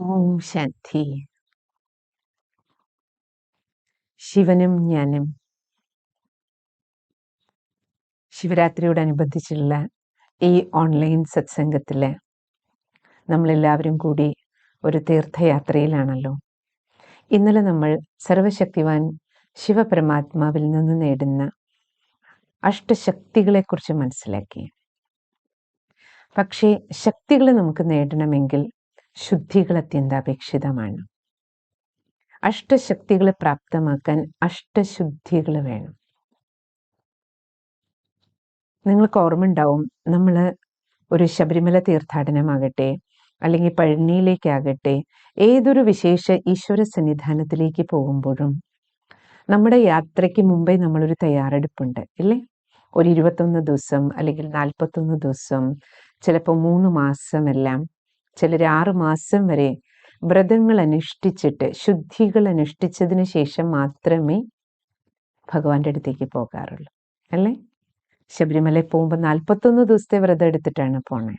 ഓം ശാന്തി. ശിവനും ഞാനും ശിവരാത്രിയോടനുബന്ധിച്ചുള്ള ഈ ഓൺലൈൻ സത്സംഗത്തിൽ നമ്മളെല്ലാവരും കൂടി ഒരു തീർത്ഥയാത്രയിലാണല്ലോ. ഇന്നലെ നമ്മൾ സർവശക്തിവാൻ ശിവപരമാത്മാവിൽ നിന്ന് നേടുന്ന അഷ്ടശക്തികളെക്കുറിച്ച് മനസ്സിലാക്കി. പക്ഷേ ശക്തികൾ നമുക്ക് നേടണമെങ്കിൽ ശുദ്ധികൾ അത്യന്താപേക്ഷിതമാണ്. അഷ്ടശക്തികളെ പ്രാപ്തമാക്കാൻ അഷ്ടശുദ്ധികൾ വേണം. നിങ്ങൾക്ക് ഓർമ്മ ഉണ്ടാവും, നമ്മൾ ഒരു ശബരിമല തീർത്ഥാടനമാകട്ടെ അല്ലെങ്കിൽ പഴനിയിലേക്കാകട്ടെ, ഏതൊരു വിശേഷ ഈശ്വര സന്നിധാനത്തിലേക്ക് പോകുമ്പോഴും നമ്മുടെ യാത്രയ്ക്ക് മുമ്പേ നമ്മളൊരു തയ്യാറെടുപ്പുണ്ട് ഇല്ലേ? ഒരു 21 ദിവസം അല്ലെങ്കിൽ 41 ദിവസം, ചിലപ്പോൾ 3 മാസമെല്ലാം, ചിലർ 6 മാസം വരെ വ്രതങ്ങൾ അനുഷ്ഠിച്ചിട്ട് ശുദ്ധികൾ അനുഷ്ഠിച്ചതിന് ശേഷം മാത്രമേ ഭഗവാന്റെ അടുത്തേക്ക് പോകാറുള്ളൂ അല്ലേ? ശബരിമലയിൽ പോകുമ്പോൾ 41 ദിവസത്തെ വ്രതം എടുത്തിട്ടാണ് പോണേ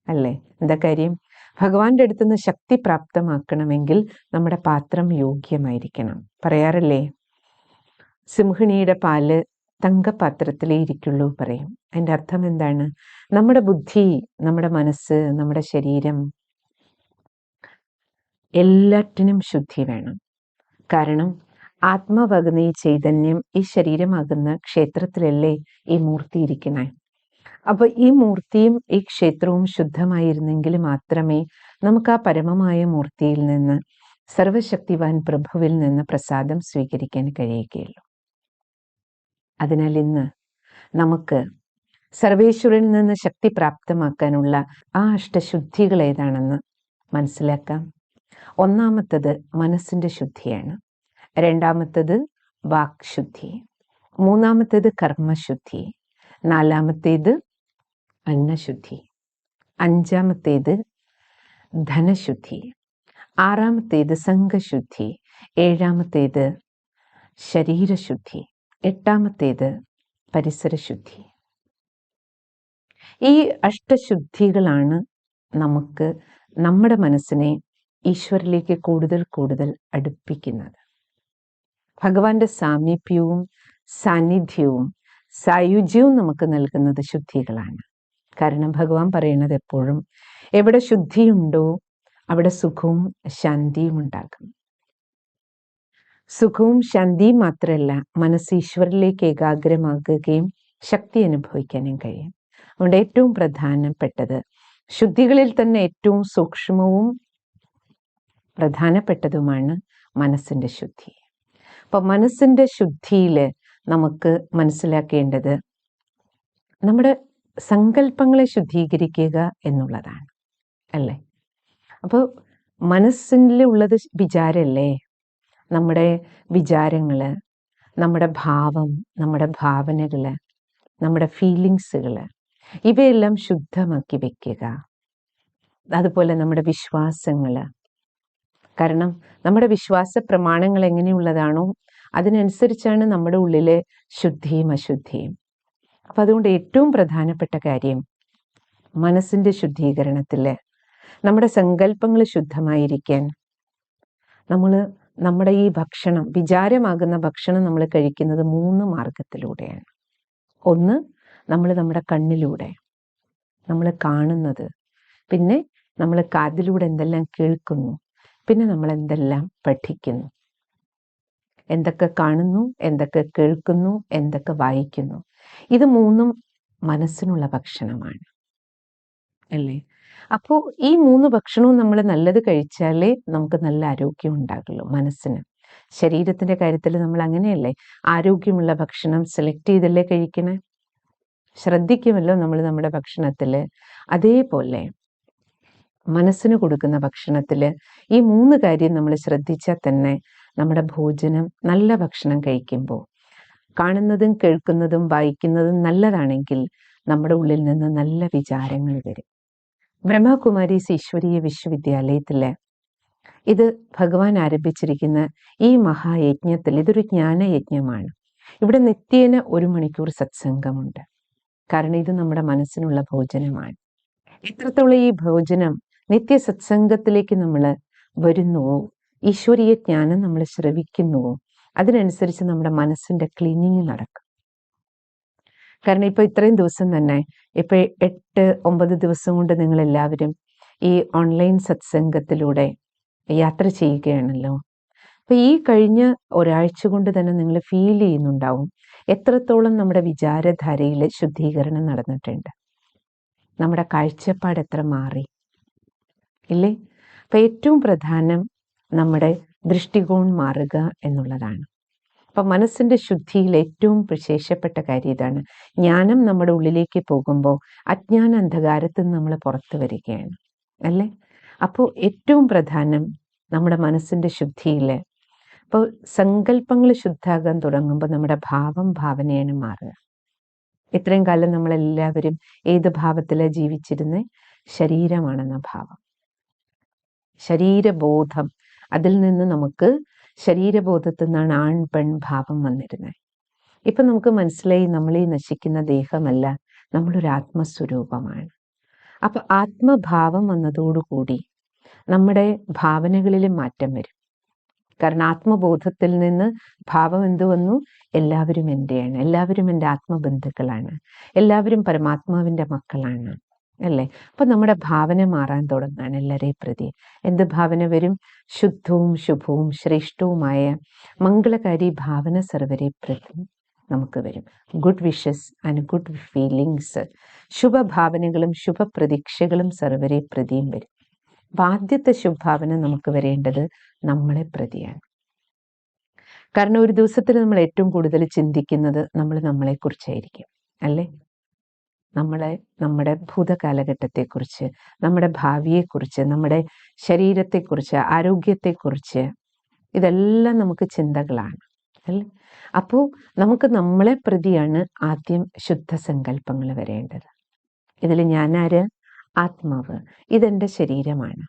അല്ലേ? എന്താ കാര്യം? ഭഗവാന്റെ അടുത്തുനിന്ന് ശക്തി പ്രാപ്തമാക്കണമെങ്കിൽ നമ്മുടെ പാത്രം യോഗ്യമായിരിക്കണം. പറയാറില്ലേ, സിംഹിണിയുടെ പാല് തങ്കപാത്രത്തിലേ ഇരിക്കുള്ളൂ പറയും. അതിൻ്റെ അർത്ഥം എന്താണ്? നമ്മുടെ ബുദ്ധി, നമ്മുടെ മനസ്സ്, നമ്മുടെ ശരീരം എല്ലാറ്റിനും ശുദ്ധി വേണം. കാരണം ആത്മാവാകുന്ന ഈ ചൈതന്യം ഈ ശരീരമാകുന്ന ക്ഷേത്രത്തിലല്ലേ ഈ മൂർത്തി ഇരിക്കണേ. അപ്പൊ ഈ മൂർത്തിയും ഈ ക്ഷേത്രവും ശുദ്ധമായിരുന്നെങ്കിൽ മാത്രമേ നമുക്ക് ആ പരമമായ മൂർത്തിയിൽ നിന്ന്, സർവശക്തിവാൻ പ്രഭുവിൽ നിന്ന് പ്രസാദം സ്വീകരിക്കാൻ കഴിയുകയുള്ളൂ. അതിനാൽ ഇന്ന് നമുക്ക് സർവേശ്വരനിൽ നിന്ന് ശക്തി പ്രാപ്തമാക്കാനുള്ള ആ അഷ്ടശുദ്ധികൾ ഏതാണെന്ന് മനസ്സിലാക്കാം. ഒന്നാമത്തത് മനസ്സിന്റെ ശുദ്ധിയാണ്. രണ്ടാമത്തത് വാക്ശുദ്ധി. മൂന്നാമത്തേത് കർമ്മശുദ്ധി. നാലാമത്തേത് അന്നശുദ്ധി. അഞ്ചാമത്തേത് ധനശുദ്ധി. ആറാമത്തേത് സംഘശുദ്ധി. ഏഴാമത്തേത് ശരീരശുദ്ധി. എട്ടാമത്തേത് പരിസരശുദ്ധി. ഈ അഷ്ടശുദ്ധികളാണ് നമുക്ക് നമ്മുടെ മനസ്സിനെ ഈശ്വരിലേക്ക് കൂടുതൽ കൂടുതൽ അടുപ്പിക്കുന്നത്. ഭഗവാന്റെ സാമീപ്യവും സാന്നിധ്യവും സായുജ്യവും നമുക്ക് നൽകുന്നത് ശുദ്ധികളാണ്. കാരണം ഭഗവാൻ പറയുന്നത് എപ്പോഴും, എവിടെ ശുദ്ധിയുണ്ടോ അവിടെ സുഖവും ശാന്തിയും ഉണ്ടാകും. സുഖവും ശാന്തിയും മാത്രമല്ല, മനസ്സ് ഈശ്വരിലേക്ക് ഏകാഗ്രമാകുകയും ശക്തി അനുഭവിക്കാനും കഴിയും. അതുകൊണ്ട് ഏറ്റവും പ്രധാനപ്പെട്ടത്, ശുദ്ധികളിൽ തന്നെ ഏറ്റവും സൂക്ഷ്മവും പ്രധാനപ്പെട്ടതുമാണ് മനസ്സിന്റെ ശുദ്ധി. അപ്പൊ മനസ്സിന്റെ ശുദ്ധിയിൽ നമുക്ക് മനസ്സിലാക്കേണ്ടത് നമ്മുടെ സങ്കല്പങ്ങളെ ശുദ്ധീകരിക്കുക എന്നുള്ളതാണ് അല്ലേ? അപ്പോൾ മനസ്സിലുള്ളത് വിചാരമല്ലേ? നമ്മുടെ വിചാരങ്ങള്, നമ്മുടെ ഭാവം, നമ്മുടെ ഭാവനകള്, നമ്മുടെ ഫീലിങ്സുകള്, ഇവയെല്ലാം ശുദ്ധമാക്കി വെക്കുക. അതുപോലെ നമ്മുടെ വിശ്വാസങ്ങള്. കാരണം നമ്മുടെ വിശ്വാസ പ്രമാണങ്ങൾ എങ്ങനെയുള്ളതാണോ അതിനനുസരിച്ചാണ് നമ്മുടെ ഉള്ളിലെ ശുദ്ധിയും അശുദ്ധിയും. അപ്പൊ അതുകൊണ്ട് ഏറ്റവും പ്രധാനപ്പെട്ട കാര്യം മനസ്സിന്റെ ശുദ്ധീകരണത്തില്, നമ്മുടെ സങ്കല്പങ്ങൾ ശുദ്ധമായിരിക്കാൻ നമ്മുടെ ഈ ഭക്ഷണം, വിചാരമാകുന്ന ഭക്ഷണം നമ്മൾ കഴിക്കുന്നത് 3 മാർഗത്തിലൂടെയാണ്. ഒന്ന്, നമ്മൾ നമ്മുടെ കണ്ണിലൂടെ നമ്മൾ കാണുന്നത്, പിന്നെ നമ്മൾ കാതിലൂടെ എന്തെല്ലാം കേൾക്കുന്നു, പിന്നെ നമ്മൾ എന്തെല്ലാം പഠിക്കുന്നു. എന്തൊക്കെ കാണുന്നു, എന്തൊക്കെ കേൾക്കുന്നു, എന്തൊക്കെ വായിക്കുന്നു, ഇത് 3ഉം മനസ്സിനുള്ള ഭക്ഷണമാണ് അല്ലേ? അപ്പോൾ ഈ 3 ഭക്ഷണവും നമ്മൾ നല്ലത് കഴിച്ചാലേ നമുക്ക് നല്ല ആരോഗ്യം ഉണ്ടാകുള്ളൂ മനസ്സിന്. ശരീരത്തിന്റെ കാര്യത്തിൽ നമ്മൾ അങ്ങനെയല്ലേ, ആരോഗ്യമുള്ള ഭക്ഷണം സെലക്ട് ചെയ്തല്ലേ കഴിക്കണേ? ശ്രദ്ധിക്കുമല്ലോ നമ്മൾ നമ്മുടെ ഭക്ഷണത്തില്. അതേപോലെ മനസ്സിന് കൊടുക്കുന്ന ഭക്ഷണത്തില് ഈ 3 കാര്യം നമ്മൾ ശ്രദ്ധിച്ചാൽ തന്നെ നമ്മുടെ ഭോജനം, നല്ല ഭക്ഷണം കഴിക്കുമ്പോൾ കാണുന്നതും കേൾക്കുന്നതും വായിക്കുന്നതും നല്ലതാണെങ്കിൽ നമ്മുടെ ഉള്ളിൽ നിന്ന് നല്ല വിചാരങ്ങൾ വരും. ബ്രഹ്മകുമാരീസ് ഈശ്വരീയ വിശ്വവിദ്യാലയത്തില് ഇത് ഭഗവാൻ ആരംഭിച്ചിരിക്കുന്ന ഈ മഹായജ്ഞത്തിൽ ഇതൊരു ജ്ഞാനയജ്ഞമാണ്. ഇവിടെ നിത്യേന 1 മണിക്കൂർ സത്സംഗമുണ്ട്. കാരണം ഇത് നമ്മുടെ മനസ്സിനുള്ള ഭോജനമാണ്. എത്രത്തോളം ഈ ഭോജനം നിത്യ സത്സംഗത്തിലേക്ക് നമ്മൾ വരുന്നുവോ, ഈശ്വരീയ ജ്ഞാനം നമ്മൾ ശ്രവിക്കുന്നുവോ, അതിനനുസരിച്ച് നമ്മുടെ മനസ്സിന്റെ ക്ലീനിങ് നടക്കും. കാരണം ഇപ്പൊ ഇത്രയും ദിവസം തന്നെ ഇപ്പൊ 8-9 ദിവസം കൊണ്ട് നിങ്ങൾ എല്ലാവരും ഈ ഓൺലൈൻ സത്സംഗത്തിലൂടെ യാത്ര ചെയ്യുകയാണല്ലോ. അപ്പൊ ഈ കഴിഞ്ഞ ഒരാഴ്ച കൊണ്ട് തന്നെ നിങ്ങൾ ഫീൽ ചെയ്യുന്നുണ്ടാവും എത്രത്തോളം നമ്മുടെ വിചാരധാരയിൽ ശുദ്ധീകരണം നടന്നിട്ടുണ്ട്, നമ്മുടെ കാഴ്ചപ്പാട് എത്ര മാറി ഇല്ലേ. അപ്പൊ ഏറ്റവും പ്രധാനം നമ്മുടെ ദൃഷ്ടികോൺ മാറുക എന്നുള്ളതാണ്. അപ്പൊ മനസ്സിന്റെ ശുദ്ധിയിൽ ഏറ്റവും വിശേഷപ്പെട്ട കാര്യം ഇതാണ്. ജ്ഞാനം നമ്മുടെ ഉള്ളിലേക്ക് പോകുമ്പോൾ അജ്ഞാന അന്ധകാരത്തിൽ നിന്ന് നമ്മൾ പുറത്തു വരികയാണ് അല്ലേ. അപ്പോൾ ഏറ്റവും പ്രധാനം നമ്മുടെ മനസ്സിന്റെ ശുദ്ധിയിൽ, അപ്പോൾ സങ്കല്പങ്ങൾ ശുദ്ധാകാൻ തുടങ്ങുമ്പോൾ നമ്മുടെ ഭാവനയാണ് മാറുക. ഇത്രയും കാലം നമ്മളെല്ലാവരും ഏത് ഭാവത്തിലാണ് ജീവിച്ചിരുന്നത്? ശരീരമാണെന്ന ഭാവം, ശരീരബോധം. അതിൽ നിന്ന് നമുക്ക് ശരീരബോധത്തിൽ നിന്നാണ് ആൺ പെൺ ഭാവം വന്നിരുന്നത്. ഇപ്പൊ നമുക്ക് മനസ്സിലായി നമ്മൾ ഈ നശിക്കുന്ന ദേഹമല്ല, നമ്മളൊരു ആത്മസ്വരൂപമാണ്. അപ്പൊ ആത്മഭാവം വന്നതോടുകൂടി നമ്മുടെ ഭാവനകളിലും മാറ്റം വരും. കാരണം ആത്മബോധത്തിൽ നിന്ന് ഭാവം എന്ത് വന്നു? എല്ലാവരും എൻ്റെയാണ്, എല്ലാവരും എൻ്റെ ആത്മബന്ധുക്കളാണ്, എല്ലാവരും പരമാത്മാവിൻ്റെ മക്കളാണ് അല്ലേ. അപ്പൊ നമ്മുടെ ഭാവന മാറാൻ തുടങ്ങാണ് എല്ലാവരെയും പ്രതി. എന്ത് ഭാവന വരും? ശുദ്ധവും ശുഭവും ശ്രേഷ്ഠവുമായ മംഗളകാരി ഭാവന സർവരെ പ്രതി നമുക്ക് വരും. Good wishes and good feelings, ശുഭഭാവനകളും ശുഭപ്രതീക്ഷകളും സർവരെ പ്രതിയും വരും. അപ്പൊ ആദ്യത്തെ ശുഭഭാവന നമുക്ക് വരേണ്ടത് നമ്മളെ പ്രതിയാണ്. കാരണം ഒരു ദിവസത്തിൽ നമ്മൾ ഏറ്റവും കൂടുതൽ ചിന്തിക്കുന്നത് നമ്മളെ കുറിച്ചായിരിക്കും അല്ലേ. നമ്മുടെ ഭൂതകാലഘട്ടത്തെക്കുറിച്ച്, നമ്മുടെ ഭാവിയെക്കുറിച്ച്, നമ്മുടെ ശരീരത്തെക്കുറിച്ച്, ആരോഗ്യത്തെക്കുറിച്ച്, ഇതെല്ലാം നമുക്ക് ചിന്തകളാണ് അല്ലേ. അപ്പോൾ നമുക്ക് നമ്മളെ പ്രതിയാണ് ആദ്യം ശുദ്ധ സങ്കല്പങ്ങൾ വരേണ്ടത്. ഇതിൽ ഞാനാര്? ആത്മാവ്, ഇതെൻ്റെ ശരീരമാണ്.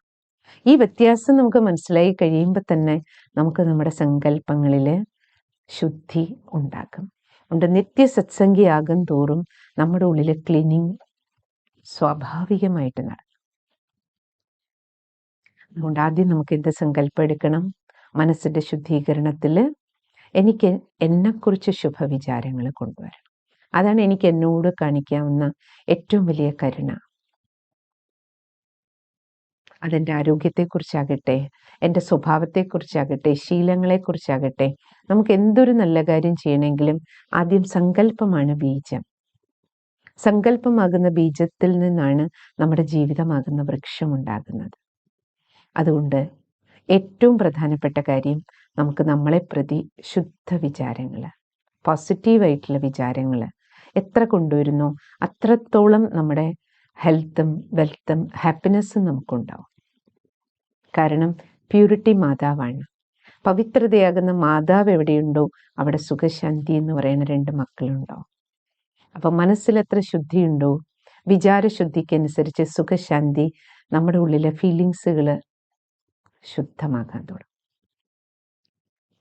ഈ വ്യത്യാസം നമുക്ക് മനസ്സിലായി കഴിയുമ്പോൾ തന്നെ നമുക്ക് നമ്മുടെ സങ്കല്പങ്ങളിൽ ശുദ്ധി ഉണ്ടാക്കും. അതുകൊണ്ട് നിത്യ സത്സംഗിയാകും തോറും നമ്മുടെ ഉള്ളിലെ ക്ലീനിങ് സ്വാഭാവികമായിട്ട് നടക്കും. അതുകൊണ്ട് ആദ്യം നമുക്ക് എന്ത് സങ്കല്പം എടുക്കണം? മനസ്സിന്റെ ശുദ്ധീകരണത്തിൽ എനിക്ക് എന്നെക്കുറിച്ച് ശുഭവിചാരങ്ങൾ കൊണ്ടുവരണം. അതാണ് എനിക്ക് എന്നോട് കാണിക്കാവുന്ന ഏറ്റവും വലിയ കരുണ. അതെൻ്റെ ആരോഗ്യത്തെക്കുറിച്ചാകട്ടെ, എൻ്റെ സ്വഭാവത്തെക്കുറിച്ചാകട്ടെ, ശീലങ്ങളെക്കുറിച്ചാകട്ടെ, നമുക്ക് എന്തൊരു നല്ല കാര്യം ചെയ്യണമെങ്കിലും ആദ്യം സങ്കല്പമാണ് ബീജം. സങ്കല്പമാകുന്ന ബീജത്തിൽ നിന്നാണ് നമ്മുടെ ജീവിതമാകുന്ന വൃക്ഷം ഉണ്ടാകുന്നത്. അതുകൊണ്ട് ഏറ്റവും പ്രധാനപ്പെട്ട കാര്യം നമുക്ക് നമ്മളെ പ്രതി ശുദ്ധ വിചാരങ്ങൾ, പോസിറ്റീവായിട്ടുള്ള വിചാരങ്ങൾ എത്ര കൊണ്ടുവരുന്നോ അത്രത്തോളം നമ്മുടെ ഹെൽത്തും വെൽത്തും ഹാപ്പിനെസ്സും നമുക്കുണ്ടാവും. കാരണം പ്യൂരിറ്റി മാതാവാണ്. പവിത്രതയാകുന്ന മാതാവ് എവിടെയുണ്ടോ അവിടെ സുഖശാന്തി എന്ന് പറയുന്ന 2 മക്കളുണ്ടാവും. അപ്പൊ മനസ്സിൽ എത്ര ശുദ്ധിയുണ്ടോ വിചാരശുദ്ധിക്കനുസരിച്ച് സുഖശാന്തി നമ്മുടെ ഉള്ളിലെ ഫീലിങ്സുകൾ ശുദ്ധമാകാൻ തുടങ്ങും.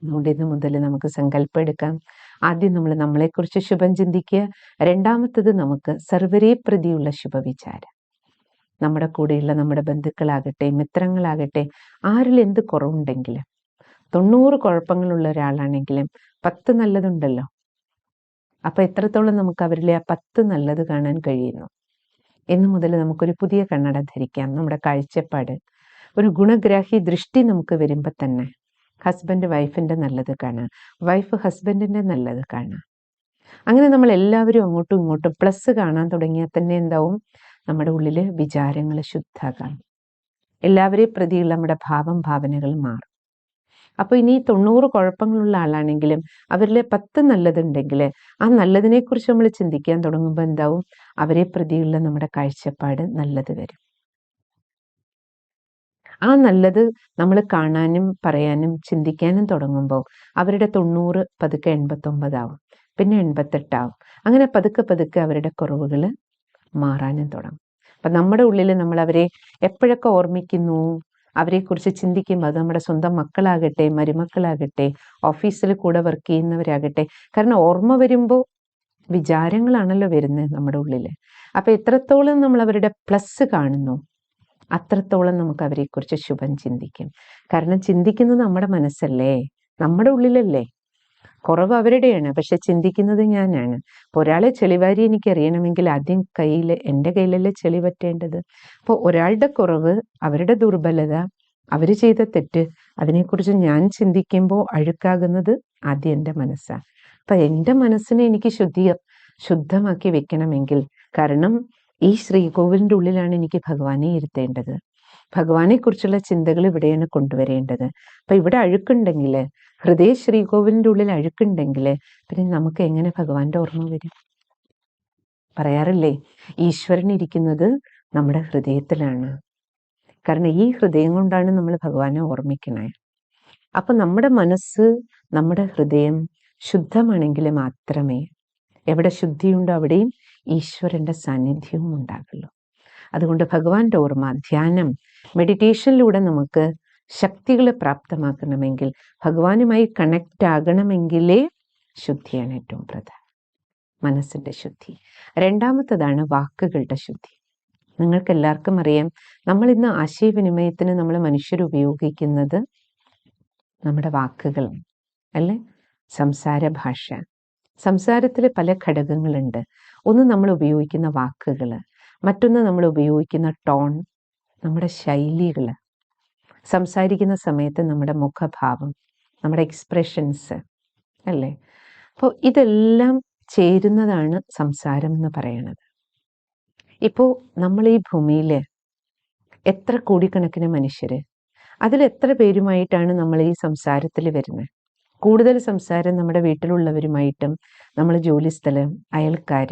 അതുകൊണ്ട് ഇന്ന് മുതൽ നമുക്ക് സങ്കല്പം എടുക്കാം. ആദ്യം നമ്മൾ നമ്മളെക്കുറിച്ച് ശുഭം ചിന്തിക്കുക. രണ്ടാമത്തത് നമുക്ക് സർവരെ പ്രതിയുള്ള ശുഭവിചാരം. നമ്മുടെ കൂടെയുള്ള നമ്മുടെ ബന്ധുക്കളാകട്ടെ, മിത്രങ്ങളാകട്ടെ, ആരിൽ എന്ത് കുറവുണ്ടെങ്കിലും, 90 കുഴപ്പങ്ങളുള്ള ഒരാളാണെങ്കിലും 10 നല്ലതുണ്ടല്ലോ. അപ്പൊ എത്രത്തോളം നമുക്ക് അവരിലെ ആ 10 നല്ലത് കാണാൻ കഴിയുന്നു. ഇന്നു മുതൽ നമുക്കൊരു പുതിയ കണ്ണട ധരിക്കാം. നമ്മുടെ കാഴ്ചപ്പാട്, ഒരു ഗുണഗ്രാഹി ദൃഷ്ടി നമുക്ക് വരുമ്പോൾ തന്നെ ഹസ്ബൻഡ് വൈഫിൻ്റെ നല്ലത് കാണാം, വൈഫ് ഹസ്ബൻഡിൻ്റെ നല്ലത് കാണാം. അങ്ങനെ നമ്മൾ എല്ലാവരും അങ്ങോട്ടും ഇങ്ങോട്ടും പ്ലസ് കാണാൻ തുടങ്ങിയാൽ തന്നെ എന്താവും? നമ്മുടെ ഉള്ളിൽ വിചാരങ്ങൾ ശുദ്ധാകാം. എല്ലാവരെയും പ്രതിയുള്ള നമ്മുടെ ഭാവനകൾ മാറും. അപ്പോൾ ഇനി 90 കുഴപ്പങ്ങളുള്ള ആളാണെങ്കിലും അവരിലെ 10 നല്ലതുണ്ടെങ്കിൽ ആ നല്ലതിനെക്കുറിച്ച് നമ്മൾ ചിന്തിക്കാൻ തുടങ്ങുമ്പോൾ എന്താവും? അവരെ പ്രതിയുള്ള നമ്മുടെ കാഴ്ചപ്പാട് നല്ലത് വരും. ആ നല്ലത് നമ്മൾ കാണാനും പറയാനും ചിന്തിക്കാനും തുടങ്ങുമ്പോൾ അവരുടെ 90 പതുക്കെ 89 ആവും, പിന്നെ 88 ആവും. അങ്ങനെ പതുക്കെ അവരുടെ കുറവുകൾ മാറാനും തുടങ്ങും. അപ്പം നമ്മുടെ ഉള്ളിൽ നമ്മൾ അവരെ എപ്പോഴൊക്കെ ഓർമ്മിക്കുന്നു, അവരെക്കുറിച്ച് ചിന്തിക്കുമ്പോൾ, അത് നമ്മുടെ സ്വന്തം മക്കളാകട്ടെ, മരുമക്കളാകട്ടെ, ഓഫീസിൽ കൂടെ വർക്ക് ചെയ്യുന്നവരാകട്ടെ, കാരണം ഓർമ്മ വരുമ്പോൾ വിചാരങ്ങളാണല്ലോ വരുന്നത് നമ്മുടെ ഉള്ളിൽ. അപ്പം എത്രത്തോളം നമ്മൾ അവരുടെ പ്ലസ് കാണുന്നു അത്രത്തോളം നമുക്ക് അവരെക്കുറിച്ച് ശുഭം ചിന്തിക്കും. കാരണം ചിന്തിക്കുന്നത് നമ്മുടെ മനസ്സല്ലേ, നമ്മുടെ ഉള്ളിലല്ലേ. കുറവ് അവരുടെയാണ്, പക്ഷെ ചിന്തിക്കുന്നത് ഞാനാണ്. അപ്പോൾ ഒരാളെ ചെളിവാരി എനിക്കറിയണമെങ്കിൽ ആദ്യം എൻ്റെ കയ്യിലല്ലേ ചെളി പറ്റേണ്ടത്. അപ്പോൾ ഒരാളുടെ കുറവ്, അവരുടെ ദുർബലത, അവർ ചെയ്ത തെറ്റ്, അതിനെക്കുറിച്ച് ഞാൻ ചിന്തിക്കുമ്പോൾ അഴുക്കാകുന്നത് ആദ്യം എൻ്റെ മനസ്സാണ്. അപ്പം എൻ്റെ മനസ്സിനെ എനിക്ക് ശുദ്ധമാക്കി വെക്കണമെങ്കിൽ, കാരണം ഈ ശ്രീകോവിലിൻ്റെ ഉള്ളിലാണ് എനിക്ക് ഭഗവാനെ ഇരുത്തേണ്ടത്. ഭഗവാനെക്കുറിച്ചുള്ള ചിന്തകൾ ഇവിടെയാണ് കൊണ്ടുവരേണ്ടത്. അപ്പം ഇവിടെ അഴുക്കുണ്ടെങ്കിൽ, ഹൃദയ ശ്രീകോവിലിൻ്റെ ഉള്ളിൽ അഴുക്കുണ്ടെങ്കിൽ, പിന്നെ നമുക്ക് എങ്ങനെ ഭഗവാന്റെ ഓർമ്മ വരും? പറയാറില്ലേ, ഈശ്വരൻ ഇരിക്കുന്നത് നമ്മുടെ ഹൃദയത്തിലാണ്. കാരണം ഈ ഹൃദയം കൊണ്ടാണ് നമ്മൾ ഭഗവാനെ ഓർമ്മിക്കണേ. അപ്പം നമ്മുടെ മനസ്സ്, നമ്മുടെ ഹൃദയം ശുദ്ധമാണെങ്കിൽ മാത്രമേ, എവിടെ ശുദ്ധിയുണ്ടോ അവിടെയും ഈശ്വരൻ്റെ സാന്നിധ്യവും ഉണ്ടാകുള്ളൂ. അതുകൊണ്ട് ഭഗവാന്റെ ഓർമ്മ, ധ്യാനം, മെഡിറ്റേഷനിലൂടെ നമുക്ക് ശക്തികളെ പ്രാപ്തമാക്കണമെങ്കിൽ, ഭഗവാനുമായി കണക്റ്റ് ആകണമെങ്കിലേ ശുദ്ധിയാണ് ഏറ്റവും പ്രധാനം, മനസ്സിൻ്റെ ശുദ്ധി. രണ്ടാമത്തതാണ് വാക്കുകളുടെ ശുദ്ധി. നിങ്ങൾക്ക് എല്ലാവർക്കും അറിയാം, നമ്മൾ ഇന്ന് ആശയവിനിമയത്തിന് നമ്മൾ മനുഷ്യർ ഉപയോഗിക്കുന്നത് നമ്മുടെ വാക്കുകളാണ് അല്ലേ. സംസാര ഭാഷ, സംസാരത്തിൽ പല ഘടകങ്ങളുണ്ട്. ഒന്ന് നമ്മൾ ഉപയോഗിക്കുന്ന വാക്കുകൾ, മറ്റൊന്ന് നമ്മൾ ഉപയോഗിക്കുന്ന ടോൺ, നമ്മുടെ ശൈലികൾ, സംസാരിക്കുന്ന സമയത്ത് നമ്മുടെ മുഖഭാവം, നമ്മുടെ എക്സ്പ്രഷൻസ് അല്ലേ. അപ്പോൾ ഇതെല്ലാം ചേരുന്നതാണ് സംസാരം എന്ന് പറയുന്നത്. ഇപ്പോൾ നമ്മൾ ഈ ഭൂമിയിൽ എത്ര കോടിക്കണക്കിന് മനുഷ്യർ, അതിലെത്ര പേരുമായിട്ടാണ് നമ്മൾ ഈ സംസാരത്തിൽ വരുന്നത്? കൂടുതൽ സംസാരം നമ്മുടെ വീട്ടിലുള്ളവരുമായിട്ടും, നമ്മൾ ജോലിസ്ഥലം, അയൽക്കാർ,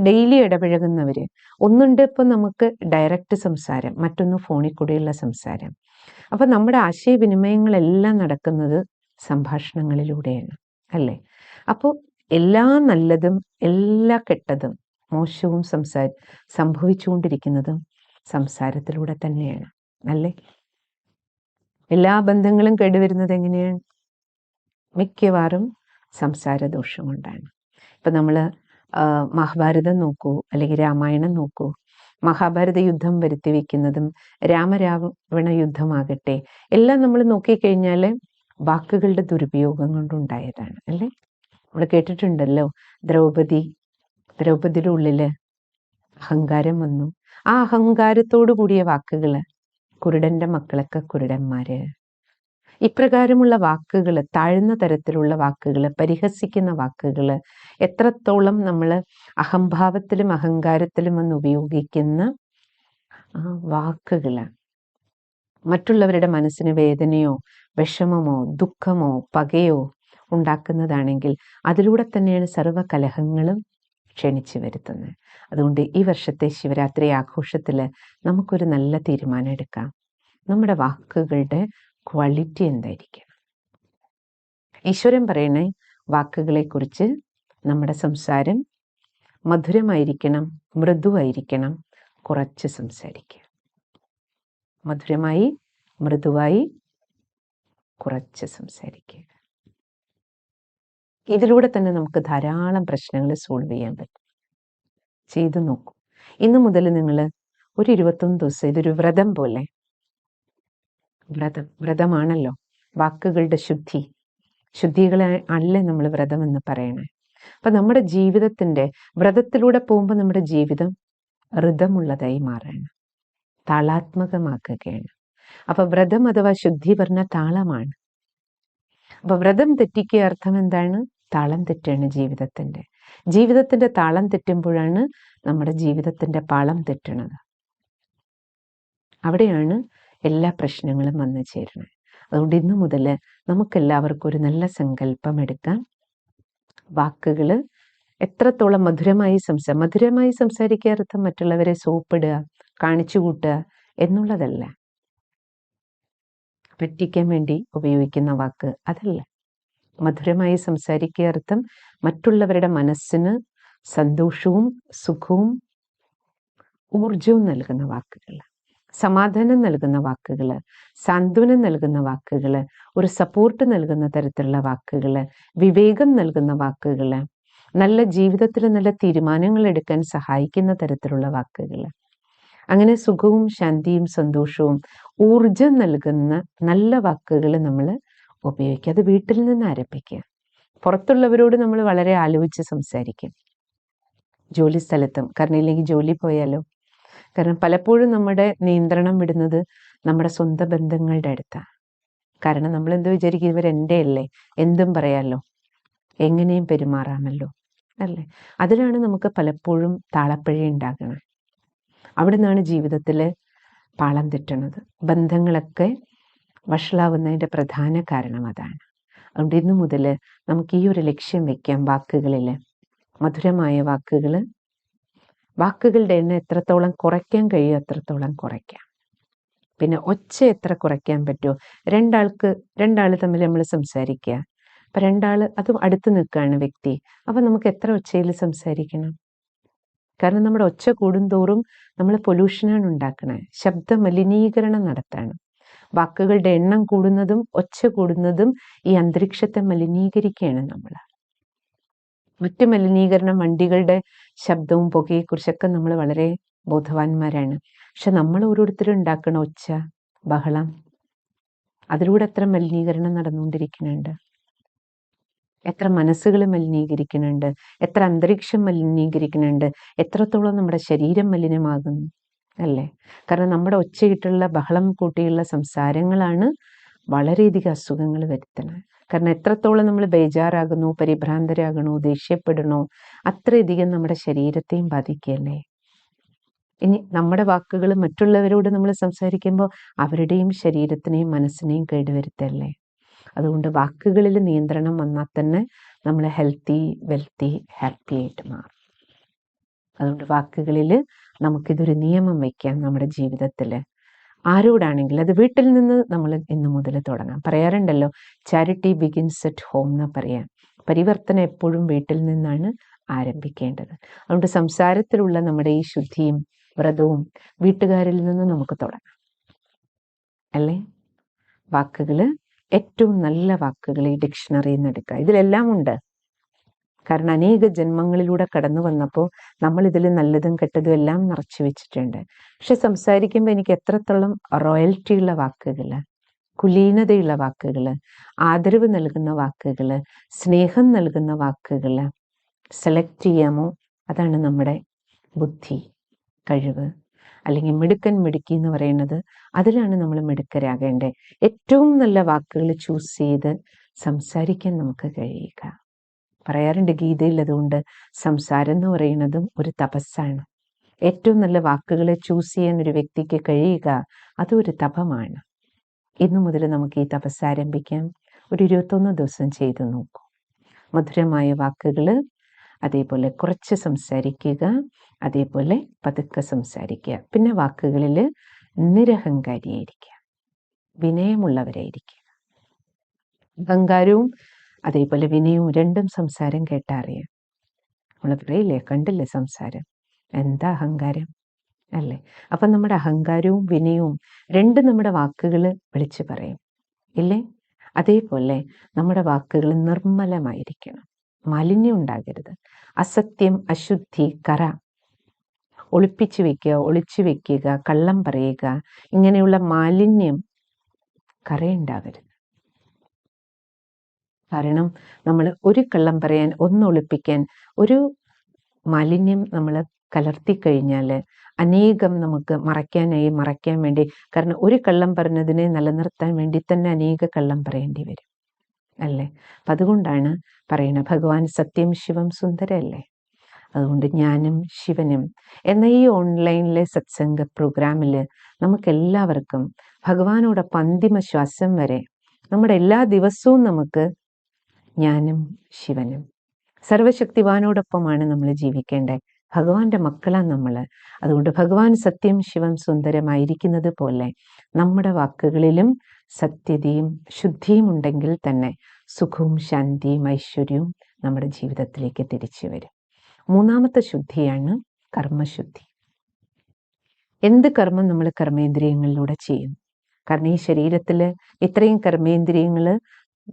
ഡെയിലി ഇടപഴകുന്നവർ. ഒന്നുണ്ട് ഇപ്പം നമുക്ക് ഡയറക്റ്റ് സംസാരം, മറ്റൊന്ന് ഫോണിൽ കൂടെയുള്ള സംസാരം. അപ്പം നമ്മുടെ ആശയവിനിമയങ്ങളെല്ലാം നടക്കുന്നത് സംഭാഷണങ്ങളിലൂടെയാണ് അല്ലേ. അപ്പോൾ എല്ലാ നല്ലതും എല്ലാ കെട്ടതും മോശവും സംഭവിച്ചുകൊണ്ടിരിക്കുന്നതും സംസാരത്തിലൂടെ തന്നെയാണ് അല്ലേ. എല്ലാ ബന്ധങ്ങളും കേടുവരുന്നത് എങ്ങനെയാണ്? മിക്കവാറും സംസാരദോഷം കൊണ്ടാണ്. ഇപ്പം നമ്മൾ മഹാഭാരതം നോക്കൂ, അല്ലെങ്കിൽ രാമായണം നോക്കൂ. മഹാഭാരത യുദ്ധം വരുത്തി വയ്ക്കുന്നതും രാമരാവണ യുദ്ധമാകട്ടെ, എല്ലാം നമ്മൾ നോക്കിക്കഴിഞ്ഞാൽ വാക്കുകളുടെ ദുരുപയോഗം കൊണ്ടുണ്ടായതാണ് അല്ലേ. നമ്മൾ കേട്ടിട്ടുണ്ടല്ലോ, ദ്രൗപദിയുടെ ഉള്ളിൽ അഹങ്കാരം വന്നു. ആ അഹങ്കാരത്തോടു കൂടിയ വാക്കുകൾ, കുരുടൻ്റെ മക്കളൊക്കെ കുരുടന്മാര്, ഇപ്രകാരമുള്ള വാക്കുകൾ, താഴ്ന്ന തരത്തിലുള്ള വാക്കുകൾ, പരിഹസിക്കുന്ന വാക്കുകൾ, എത്രത്തോളം നമ്മൾ അഹംഭാവത്തിലും അഹങ്കാരത്തിലും വന്ന് ഉപയോഗിക്കുന്ന വാക്കുകൾ മറ്റുള്ളവരുടെ മനസ്സിന് വേദനയോ വിഷമമോ ദുഃഖമോ പകയോ ഉണ്ടാക്കുന്നതാണെങ്കിൽ, അതിലൂടെ തന്നെയാണ് സർവ്വ കലഹങ്ങളും ക്ഷണിച്ചു വരുത്തുന്നത്. അതുകൊണ്ട് ഈ വർഷത്തെ ശിവരാത്രി ആഘോഷത്തിൽ നമുക്കൊരു നല്ല തീരുമാനം എടുക്കാം. നമ്മുടെ വാക്കുകളുടെ ക്വാളിറ്റി എന്തായിരിക്കണം? ഈശ്വരൻ പറയണേ, വാക്കുകളെക്കുറിച്ച് നമ്മുടെ സംസാരം മധുരമായിരിക്കണം, മൃദുവായിരിക്കണം, കുറച്ച് സംസാരിക്കുക. മധുരമായി, മൃദുവായി, കുറച്ച് സംസാരിക്കുക. ഇതിലൂടെ തന്നെ നമുക്ക് ധാരാളം പ്രശ്നങ്ങൾ സോൾവ് ചെയ്യാൻ പറ്റും. ചെയ്തു നോക്കൂ. ഇന്നു മുതൽ നിങ്ങൾ ഒരു 21 ദിവസം ഇതൊരു വ്രതം പോലെ, വ്രതമാണല്ലോ വാക്കുകളുടെ ശുദ്ധികളെ അല്ലേ നമ്മൾ വ്രതം എന്ന് പറയണേ. അപ്പം നമ്മുടെ ജീവിതത്തിൻ്റെ വ്രതത്തിലൂടെ പോകുമ്പോൾ നമ്മുടെ ജീവിതം ഋതമുള്ളതായി മാറുകയാണ്, താളാത്മകമാക്കുകയാണ്. അപ്പം വ്രതം അഥവാ ശുദ്ധി പറഞ്ഞ താളമാണ്. അപ്പം വ്രതം തെറ്റിക്കുക അർത്ഥം എന്താണ്? താളം തെറ്റാണ് ജീവിതത്തിൻ്റെ താളം തെറ്റുമ്പോഴാണ് നമ്മുടെ ജീവിതത്തിൻ്റെ പാളം തെറ്റണത്. അവിടെയാണ് എല്ലാ പ്രശ്നങ്ങളും വന്നു ചേരുന്നത്. അതുകൊണ്ട് ഇന്നു മുതൽ നമുക്കെല്ലാവർക്കും ഒരു നല്ല സങ്കല്പം എടുക്കാം. വാക്കുകൾ എത്രത്തോളം മധുരമായി സംസാരിക്കുക അർത്ഥം മറ്റുള്ളവരെ സോപ്പിടുക, കാണിച്ചു കൂട്ടുക എന്നുള്ളതല്ല. പറ്റിക്കാൻ വേണ്ടി ഉപയോഗിക്കുന്ന വാക്ക് അതല്ല. മധുരമായി സംസാരിക്കുക അർത്ഥം മറ്റുള്ളവരുടെ മനസ്സിന് സന്തോഷവും സുഖവും ഊർജവും നൽകുന്ന വാക്കുകൾ, സമാധാനം നൽകുന്ന വാക്കുകൾ, സാന്ത്വനം നൽകുന്ന വാക്കുകൾ, ഒരു സപ്പോർട്ട് നൽകുന്ന തരത്തിലുള്ള വാക്കുകൾ, വിവേകം നൽകുന്ന വാക്കുകൾ, നല്ല ജീവിതത്തിൽ നല്ല തീരുമാനങ്ങൾ എടുക്കാൻ സഹായിക്കുന്ന തരത്തിലുള്ള വാക്കുകൾ. അങ്ങനെ സുഖവും ശാന്തിയും സന്തോഷവും ഊർജം നൽകുന്ന നല്ല വാക്കുകൾ നമ്മൾ ഉപയോഗിക്കുക. അത് വീട്ടിൽ നിന്ന് ആരംഭിക്കുക. പുറത്തുള്ളവരോട് നമ്മൾ വളരെ ആലോചിച്ച് സംസാരിക്കും, ജോലി സ്ഥലത്തും. കാരണം ഇല്ലെങ്കിൽ ജോലി പോയാലോ. കാരണം പലപ്പോഴും നമ്മുടെ നിയന്ത്രണം വിടുന്നത് നമ്മുടെ സ്വന്തം ബന്ധങ്ങളുടെ അടുത്താണ്. കാരണം നമ്മൾ എന്ത് വിചാരിക്കും, ഇവരെൻ്റെ അല്ലേ, എന്തും പറയാമല്ലോ, എങ്ങനെയും പെരുമാറാമല്ലോ, അല്ലേ? അതിലാണ് നമുക്ക് പലപ്പോഴും താളപ്പിഴ ഉണ്ടാകുന്നത്. അവിടെ നിന്നാണ് ജീവിതത്തിൽ പാളം തെറ്റണത്. ബന്ധങ്ങളൊക്കെ വഷളാവുന്നതിൻ്റെ പ്രധാന കാരണം അതാണ്. അതുകൊണ്ട് ഇന്നു മുതൽ നമുക്ക് ഈ ഒരു ലക്ഷ്യം വയ്ക്കാം. വാക്കുകളിൽ മധുരമായ വാക്കുകളുടെ എണ്ണം എത്രത്തോളം കുറയ്ക്കാൻ കഴിയും അത്രത്തോളം കുറയ്ക്കാം. പിന്നെ ഒച്ച എത്ര കുറയ്ക്കാൻ പറ്റുമോ, രണ്ടാൾ തമ്മിൽ നമ്മൾ സംസാരിക്കുക. അപ്പം രണ്ടാൾ അതും അടുത്ത് നിൽക്കുകയാണ് വ്യക്തി, അപ്പം നമുക്ക് എത്ര ഒച്ചയിൽ സംസാരിക്കണം? കാരണം നമ്മുടെ ഒച്ച കൂടുന്തോറും നമ്മൾ പൊല്യൂഷനാണ് ഉണ്ടാക്കണത്, ശബ്ദ മലിനീകരണം നടത്താണ്. വാക്കുകളുടെ എണ്ണം കൂടുന്നതും ഒച്ച കൂടുന്നതും ഈ അന്തരീക്ഷത്തെ മലിനീകരിക്കുകയാണ് നമ്മൾ. മറ്റ് മലിനീകരണം, വണ്ടികളുടെ ശബ്ദവും പുകയെക്കുറിച്ചൊക്കെ നമ്മൾ വളരെ ബോധവാന്മാരാണ്. പക്ഷെ നമ്മൾ ഓരോരുത്തരും ഉണ്ടാക്കണ ഒച്ച, ബഹളം, അതിലൂടെ എത്ര മലിനീകരണം നടന്നുകൊണ്ടിരിക്കുന്നുണ്ട്, എത്ര മനസ്സുകൾ മലിനീകരിക്കുന്നുണ്ട്, എത്ര അന്തരീക്ഷം മലിനീകരിക്കുന്നുണ്ട്, എത്രത്തോളം നമ്മുടെ ശരീരം മലിനമാകുന്നു, അല്ലേ? കാരണം നമ്മുടെ ഒച്ചയിട്ടുള്ള ബഹളം കൂട്ടിയുള്ള സംസാരങ്ങളാണ് വളരെയധികം അസുഖങ്ങൾ വരുത്തുന്നത്. കാരണം എത്രത്തോളം നമ്മൾ ബേജാറാകുന്നു, പരിഭ്രാന്തരാകണോ, ദേഷ്യപ്പെടണോ, അത്രയധികം നമ്മുടെ ശരീരത്തെയും ബാധിക്കുകയല്ലേ. ഇനി നമ്മുടെ വാക്കുകൾ മറ്റുള്ളവരോട് നമ്മൾ സംസാരിക്കുമ്പോൾ അവരുടെയും ശരീരത്തിനെയും മനസ്സിനെയും കേടുവരുത്തല്ലേ. അതുകൊണ്ട് വാക്കുകളിൽ നിയന്ത്രണം വന്നാൽ തന്നെ നമ്മൾ ഹെൽത്തി, വെൽത്തി, ഹാപ്പി ആയിട്ട് മാറും. അതുകൊണ്ട് വാക്കുകളിൽ നമുക്കിതൊരു നിയമം വയ്ക്കാം നമ്മുടെ ജീവിതത്തിൽ. ആരോടാണെങ്കിലും അത് വീട്ടിൽ നിന്ന് നമ്മൾ ഇന്നു മുതൽ തുടങ്ങാം. പറയാറുണ്ടല്ലോ, ചാരിറ്റി ബിഗിൻസ് അറ്റ് ഹോം എന്ന് പറയാം. പരിവർത്തനം എപ്പോഴും വീട്ടിൽ നിന്നാണ് ആരംഭിക്കേണ്ടത്. അതുകൊണ്ട് സംസാരത്തിലുള്ള നമ്മുടെ ഈ ശുദ്ധിയും വ്രതവും വീട്ടുകാരിൽ നിന്ന് നമുക്ക് തുടങ്ങാം, അല്ലേ? വാക്കുകൾ, ഏറ്റവും നല്ല വാക്കുകൾ ഈ ഡിക്ഷണറിയിൽ നിന്ന് എടുക്കുക. ഇതിലെല്ലാം ഉണ്ട്. കാരണം അനേക ജന്മങ്ങളിലൂടെ കടന്നു വന്നപ്പോൾ നമ്മൾ ഇതിൽ നല്ലതും കെട്ടതും എല്ലാം നിറച്ചു വെച്ചിട്ടുണ്ട്. പക്ഷെ സംസാരിക്കുമ്പോൾ എനിക്ക് എത്രത്തോളം റോയൽറ്റിയുള്ള വാക്കുകൾ, കുലീനതയുള്ള വാക്കുകൾ, ആദരവ് നൽകുന്ന വാക്കുകൾ, സ്നേഹം നൽകുന്ന വാക്കുകൾ സെലക്ട് ചെയ്യാമോ, അതാണ് നമ്മുടെ ബുദ്ധി, കഴിവ്. അല്ലെങ്കിൽ മിടുക്കി എന്ന് പറയുന്നത്, അതിലാണ് നമ്മൾ മിടുക്കരാകേണ്ടത്. ഏറ്റവും നല്ല വാക്കുകൾ ചൂസ് ചെയ്ത് സംസാരിക്കാൻ നമുക്ക് കഴിയുക. പറയാറുണ്ട് ഗീതയിൽ, അതുകൊണ്ട് സംസാരം എന്ന് പറയുന്നതും ഒരു തപസ്സാണ്. ഏറ്റവും നല്ല വാക്കുകളെ ചൂസ് ചെയ്യാൻ ഒരു വ്യക്തിക്ക് കഴിയുക, അതൊരു തപമാണ്. ഇന്നു മുതൽ നമുക്ക് ഈ തപസ് ആരംഭിക്കാം. ഒരു 21 ദിവസം ചെയ്തു നോക്കൂ. മധുരമായ വാക്കുകൾ, അതേപോലെ കുറച്ച് സംസാരിക്കുക, അതേപോലെ പതുക്കെ സംസാരിക്കുക. പിന്നെ വാക്കുകളിൽ നിരഹങ്കാരിയായിരിക്കുക, വിനയമുള്ളവരായിരിക്കുക. അഹങ്കാരവും അതേപോലെ വിനയവും രണ്ടും സംസാരം കേട്ടറിയാം. നമ്മൾ പറയില്ലേ, കണ്ടില്ലേ സംസാരം, എന്താ അഹങ്കാരം, അല്ലേ? അപ്പം നമ്മുടെ അഹങ്കാരവും വിനയവും രണ്ടും നമ്മുടെ വാക്കുകൾ വിളിച്ചു പറയും, ഇല്ലേ? അതേപോലെ നമ്മുടെ വാക്കുകൾ നിർമ്മലമായിരിക്കണം, മാലിന്യം ഉണ്ടാകരുത്. അസത്യം, അശുദ്ധി, കറ, ഒളിപ്പിച്ചു വെക്കുക, ഒളിച്ചു വെക്കുക, കള്ളം പറയുക, ഇങ്ങനെയുള്ള മാലിന്യം, കറയുണ്ടാവരുത്. കാരണം നമ്മൾ ഒരു കള്ളം പറയാൻ, ഒളിപ്പിക്കാൻ, ഒരു മാലിന്യം നമ്മൾ കലർത്തിക്കഴിഞ്ഞാൽ അനേകം നമുക്ക് മറയ്ക്കാൻ വേണ്ടി, കാരണം ഒരു കള്ളം പറഞ്ഞതിനെ നിലനിർത്താൻ വേണ്ടി തന്നെ അനേക കള്ളം പറയേണ്ടി വരും, അല്ലേ? അപ്പം അതുകൊണ്ടാണ് പറയുന്നത്, ഭഗവാൻ സത്യം ശിവം സുന്ദരല്ലേ. അതുകൊണ്ട് ഞാനും ശിവനും എന്ന ഈ ഓൺലൈനിലെ സത്സംഗ പ്രോഗ്രാമിൽ നമുക്കെല്ലാവർക്കും ഭഗവാനോടൊപ്പം അന്തിമ ശ്വാസം വരെ നമ്മുടെ എല്ലാ ദിവസവും നമുക്ക് ഞാനും ശിവനും സർവശക്തിവാനോടൊപ്പമാണ് നമ്മൾ ജീവിക്കേണ്ടത്. ഭഗവാന്റെ മക്കളാണ് നമ്മൾ. അതുകൊണ്ട് ഭഗവാൻ സത്യം ശിവം സുന്ദരമായിരിക്കുന്നത് പോലെ നമ്മുടെ വാക്കുകളിലും സത്യതയും ശുദ്ധിയും ഉണ്ടെങ്കിൽ തന്നെ സുഖവും ശാന്തിയും ഐശ്വര്യവും നമ്മുടെ ജീവിതത്തിലേക്ക് തിരിച്ചു വരും. മൂന്നാമത്തെ ശുദ്ധിയാണ് കർമ്മശുദ്ധി. എന്ത് കർമ്മം നമ്മൾ കർമ്മേന്ദ്രിയങ്ങളിലൂടെ ചെയ്യും. കാരണം ഈ ശരീരത്തിൽ ഇത്രയും കർമ്മേന്ദ്രിയങ്ങൾ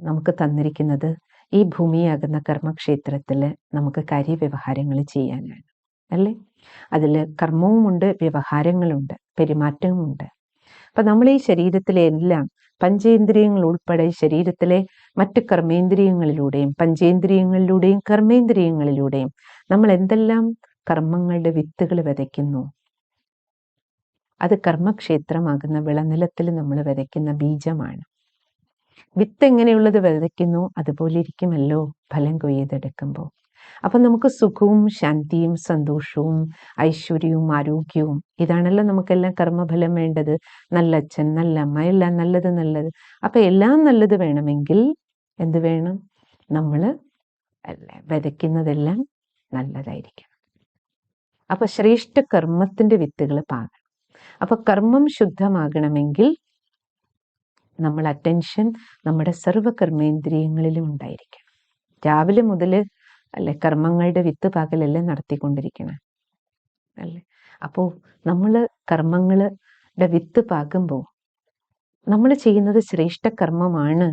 നമുക്ക് തന്നിരിക്കുന്നത് ഈ ഭൂമിയാകുന്ന കർമ്മക്ഷേത്രത്തിൽ നമുക്ക് കാര്യവ്യവഹാരങ്ങൾ ചെയ്യാനാണ്. അല്ലേ? അതിൽ കർമ്മവുമുണ്ട്, വ്യവഹാരങ്ങളുണ്ട്, പെരുമാറ്റവുമുണ്ട്. അപ്പം നമ്മൾ ഈ ശരീരത്തിലെ എല്ലാം പഞ്ചേന്ദ്രിയങ്ങൾ ഉൾപ്പെടെ ശരീരത്തിലെ മറ്റ് കർമ്മേന്ദ്രിയങ്ങളിലൂടെയും പഞ്ചേന്ദ്രിയങ്ങളിലൂടെയും കർമ്മേന്ദ്രിയങ്ങളിലൂടെയും നമ്മൾ എന്തെല്ലാം കർമ്മങ്ങളുടെ വിത്തുകൾ വിതയ്ക്കുന്നു, അത് കർമ്മക്ഷേത്രമാകുന്ന വിളനിലത്തിൽ നമ്മൾ വിതയ്ക്കുന്ന ബീജമാണ്. വിത്ത് എങ്ങനെയുള്ളത് വിതയ്ക്കുന്നു അതുപോലെ ഇരിക്കുമല്ലോ ഫലം കൊയ്തെടുക്കുമ്പോൾ. അപ്പം നമുക്ക് സുഖവും ശാന്തിയും സന്തോഷവും ഐശ്വര്യവും ആരോഗ്യവും, ഇതാണല്ലോ നമുക്കെല്ലാം കർമ്മഫലം വേണ്ടത്. നല്ല അച്ഛൻ, നല്ല അമ്മ, എല്ലാം നല്ലത് നല്ലത്. അപ്പം എല്ലാം നല്ലത് വേണമെങ്കിൽ എന്ത് വേണം? നമ്മൾ വിതയ്ക്കുന്നതെല്ലാം നല്ലതായിരിക്കണം. അപ്പൊ ശ്രേഷ്ഠ കർമ്മത്തിന്റെ വിത്തുകൾ പാകണം. അപ്പൊ കർമ്മം ശുദ്ധമാകണമെങ്കിൽ നമ്മൾ അറ്റൻഷൻ നമ്മുടെ സർവ്വകർമ്മേന്ദ്രിയങ്ങളിലും ഉണ്ടായിരിക്കണം. രാവിലെ മുതൽ അല്ലെ കർമ്മങ്ങളുടെ വിത്ത് പാകലല്ലേ നടത്തിക്കൊണ്ടിരിക്കണം അല്ലേ? അപ്പോൾ നമ്മൾ കർമ്മങ്ങളുടെ വിത്ത് പാകുമ്പോൾ നമ്മൾ ചെയ്യുന്നത് ശ്രേഷ്ഠ കർമ്മമാണ്.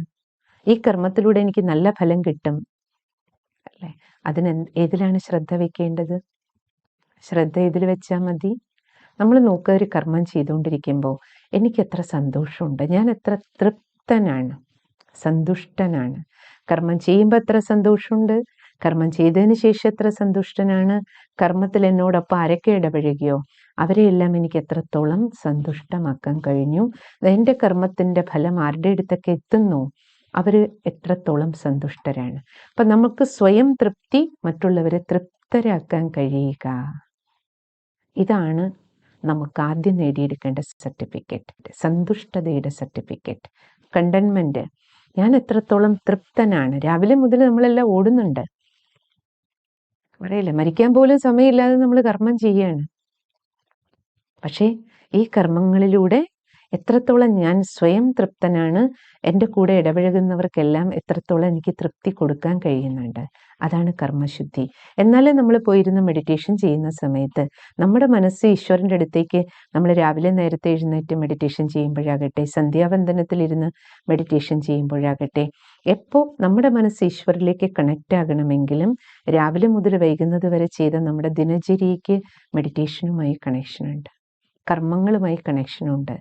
ഈ കർമ്മത്തിലൂടെ എനിക്ക് നല്ല ഫലം കിട്ടും അല്ലേ? അതിന് ഏതിലാണ് ശ്രദ്ധ വെക്കേണ്ടത്? ശ്രദ്ധ ഇതിൽ വെച്ചാൽ മതി. നമ്മൾ നോക്കുക, ഒരു കർമ്മം ചെയ്തുകൊണ്ടിരിക്കുമ്പോൾ എനിക്ക് എത്ര സന്തോഷമുണ്ട്, ഞാൻ എത്ര തൃപ്തനാണ്, സന്തുഷ്ടനാണ്. കർമ്മം ചെയ്യുമ്പോൾ എത്ര സന്തോഷമുണ്ട്, കർമ്മം ചെയ്തതിന് ശേഷം എത്ര സന്തുഷ്ടനാണ്, കർമ്മത്തിൽ എന്നോടൊപ്പം ആരൊക്കെ ഇടപഴകിയോ അവരെയെല്ലാം എനിക്ക് എത്രത്തോളം സന്തുഷ്ടമാക്കാൻ കഴിഞ്ഞു, എൻ്റെ കർമ്മത്തിൻ്റെ ഫലം ആരുടെ അടുത്തൊക്കെ എത്തുന്നു അവർ എത്രത്തോളം സന്തുഷ്ടരാണ്. അപ്പം നമുക്ക് സ്വയം തൃപ്തി, മറ്റുള്ളവരെ തൃപ്തരാക്കാൻ കഴിയുക, ഇതാണ് നമുക്ക് ആദ്യം നേടിയെടുക്കേണ്ട സർട്ടിഫിക്കറ്റ്, സന്തുഷ്ടതയുടെ സർട്ടിഫിക്കറ്റ്, കണ്ടൻമെന്റ്. ഞാൻ എത്രത്തോളം തൃപ്തനാണ്. രാവിലെ മുതൽ നമ്മളെല്ലാം ഓടുന്നുണ്ട്, പറയില്ല, മരിക്കാൻ പോലും സമയമില്ലാതെ നമ്മൾ കർമ്മം ചെയ്യാണ്. പക്ഷേ ഈ കർമ്മങ്ങളിലൂടെ എത്രത്തോളം ഞാൻ സ്വയം തൃപ്തനാണ്, എൻ്റെ കൂടെ ഇടപഴകുന്നവർക്കെല്ലാം എത്രത്തോളം എനിക്ക് തൃപ്തി കൊടുക്കാൻ കഴിയുന്നുണ്ട്, അതാണ് കർമ്മശുദ്ധി. എന്നാലേ നമ്മൾ പോയിരുന്ന് മെഡിറ്റേഷൻ ചെയ്യുന്ന സമയത്ത് നമ്മുടെ മനസ്സ് ഈശ്വരൻ്റെ അടുത്തേക്ക്, നമ്മൾ രാവിലെ നേരത്തെ എഴുന്നേറ്റ് മെഡിറ്റേഷൻ ചെയ്യുമ്പോഴാകട്ടെ, സന്ധ്യാവന്ദനത്തിലിരുന്ന് മെഡിറ്റേഷൻ ചെയ്യുമ്പോഴാകട്ടെ, എപ്പോൾ നമ്മുടെ മനസ്സ് ഈശ്വരിലേക്ക് കണക്റ്റ് ആകണമെങ്കിലും രാവിലെ മുതൽ വൈകുന്നത് വരെ ചെയ്ത നമ്മുടെ ദിനചര്യയ്ക്ക് മെഡിറ്റേഷനുമായി കണക്ഷനുണ്ട്, കർമ്മങ്ങളുമായി കണക്ഷനുണ്ട്.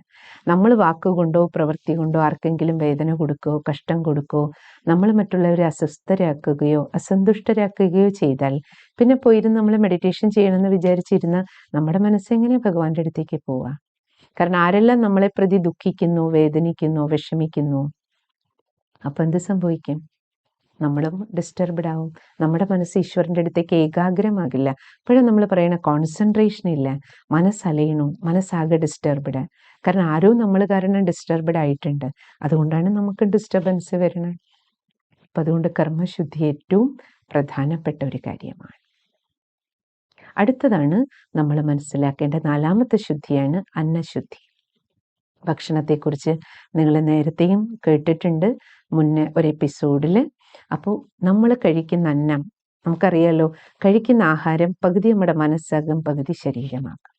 നമ്മൾ വാക്കുകൊണ്ടോ പ്രവൃത്തി കൊണ്ടോ ആർക്കെങ്കിലും വേദന കൊടുക്കുകയോ കഷ്ടം കൊടുക്കുകയോ നമ്മൾ മറ്റുള്ളവരെ അസ്വസ്ഥരാക്കുകയോ അസന്തുഷ്ടരാക്കുകയോ ചെയ്താൽ പിന്നെ പോയിരുന്ന് നമ്മൾ മെഡിറ്റേഷൻ ചെയ്യണമെന്ന് വിചാരിച്ചിരുന്ന നമ്മുടെ മനസ്സെങ്ങനെ ഭഗവാന്റെ അടുത്തേക്ക് പോവുക? കാരണം ആരെല്ലാം നമ്മളെ പ്രതി ദുഃഖിക്കുന്നു, വേദനിക്കുന്നു, വിഷമിക്കുന്നു, അപ്പം എന്ത് സംഭവിക്കും? നമ്മളും ഡിസ്റ്റർബ്ഡ് ആവും, നമ്മുടെ മനസ്സ് ഈശ്വരൻ്റെ അടുത്തേക്ക് ഏകാഗ്രമാകില്ല. അപ്പോഴും നമ്മൾ പറയണ കോൺസെൻട്രേഷൻ ഇല്ല, മനസ്സലയണു, മനസ്സാകെ ഡിസ്റ്റർബ്ഡ്. കാരണം ആരോ നമ്മൾ കാരണം ഡിസ്റ്റർബ്ഡ് ആയിട്ടുണ്ട്, അതുകൊണ്ടാണ് നമുക്ക് ഡിസ്റ്റർബൻസ് വരുന്നത്. അപ്പം അതുകൊണ്ട് കർമ്മശുദ്ധി ഏറ്റവും പ്രധാനപ്പെട്ട ഒരു കാര്യമാണ്. അടുത്തതാണ് നമ്മൾ മനസ്സിലാക്കേണ്ട നാലാമത്തെ ശുദ്ധിയാണ് അന്നശുദ്ധി. ഭക്ഷണത്തെക്കുറിച്ച് നിങ്ങൾ നേരത്തെയും കേട്ടിട്ടുണ്ട് മുന്നേ ഒരു എപ്പിസോഡിൽ. അപ്പോൾ നമ്മൾ കഴിക്കുന്ന അന്നം, നമുക്കറിയാലോ, കഴിക്കുന്ന ആഹാരം പകുതി നമ്മുടെ മനസ്സാകും, പകുതി ശരീരമാകും.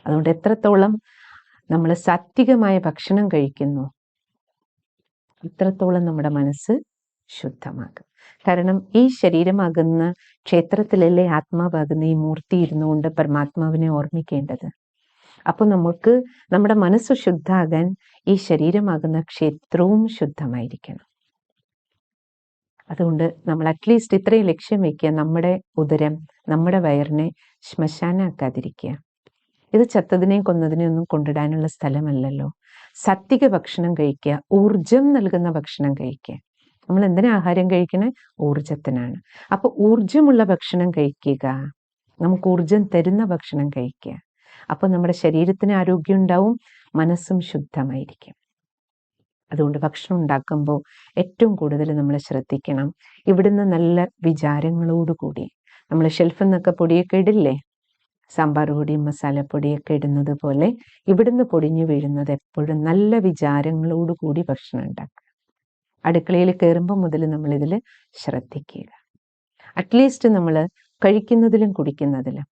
അതുകൊണ്ട് എത്രത്തോളം നമ്മൾ സാത്വികമായ ഭക്ഷണം കഴിക്കുന്നു അത്രത്തോളം നമ്മുടെ മനസ്സ് ശുദ്ധമാകും. കാരണം ഈ ശരീരമാകുന്ന ക്ഷേത്രത്തിലല്ലേ ആത്മാവാകുന്ന ഈ മൂർത്തി ഇരുന്നുകൊണ്ട് പരമാത്മാവിനെ ഓർമ്മിക്കേണ്ടത്. അപ്പോൾ നമുക്ക് നമ്മുടെ മനസ്സ് ശുദ്ധാകാൻ ഈ ശരീരമാകുന്ന ക്ഷേത്രവും ശുദ്ധമായിരിക്കണം. അതുകൊണ്ട് നമ്മൾ അറ്റ്ലീസ്റ്റ് ഇത്രയും ലക്ഷ്യം വയ്ക്കുക, നമ്മുടെ ഉദരം, നമ്മുടെ വയറിനെ ശ്മശാനാക്കാതിരിക്കുക. ഇത് ചത്തതിനെയും കൊന്നതിനെയും ഒന്നും കൊണ്ടിടാനുള്ള സ്ഥലമല്ലല്ലോ. സാത്വിക ഭക്ഷണം കഴിക്കുക, ഊർജം നൽകുന്ന ഭക്ഷണം കഴിക്കുക. നമ്മൾ എന്തിനാ ആഹാരം കഴിക്കണേ? ഊർജത്തിനാണ്. അപ്പൊ ഊർജമുള്ള ഭക്ഷണം കഴിക്കുക, നമുക്ക് ഊർജം തരുന്ന ഭക്ഷണം കഴിക്കുക. അപ്പൊ നമ്മുടെ ശരീരത്തിന് ആരോഗ്യം ഉണ്ടാവും, മനസ്സും ശുദ്ധമായിരിക്കും. അതുകൊണ്ട് ഭക്ഷണം ഉണ്ടാക്കുമ്പോൾ ഏറ്റവും കൂടുതൽ നമ്മൾ ശ്രദ്ധിക്കണം, ഇവിടുന്ന് നല്ല വിചാരങ്ങളോടുകൂടി, നമ്മൾ ഷെൽഫിൽ നിന്നൊക്കെ പൊടിയൊക്കെ ഇടില്ലേ, സാമ്പാർ പൊടിയും മസാലപ്പൊടിയൊക്കെ ഇടുന്നത് പോലെ ഇവിടുന്ന് പൊടിഞ്ഞു വീഴുന്നത് എപ്പോഴും നല്ല വിചാരങ്ങളോടുകൂടി ഭക്ഷണം ഉണ്ടാക്കുക. അടുക്കളയിൽ കയറുമ്പോൾ മുതൽ നമ്മളിതിൽ ശ്രദ്ധിക്കുക. അറ്റ്ലീസ്റ്റ് നമ്മൾ കഴിക്കുന്നതിലും കുടിക്കുന്നതിലും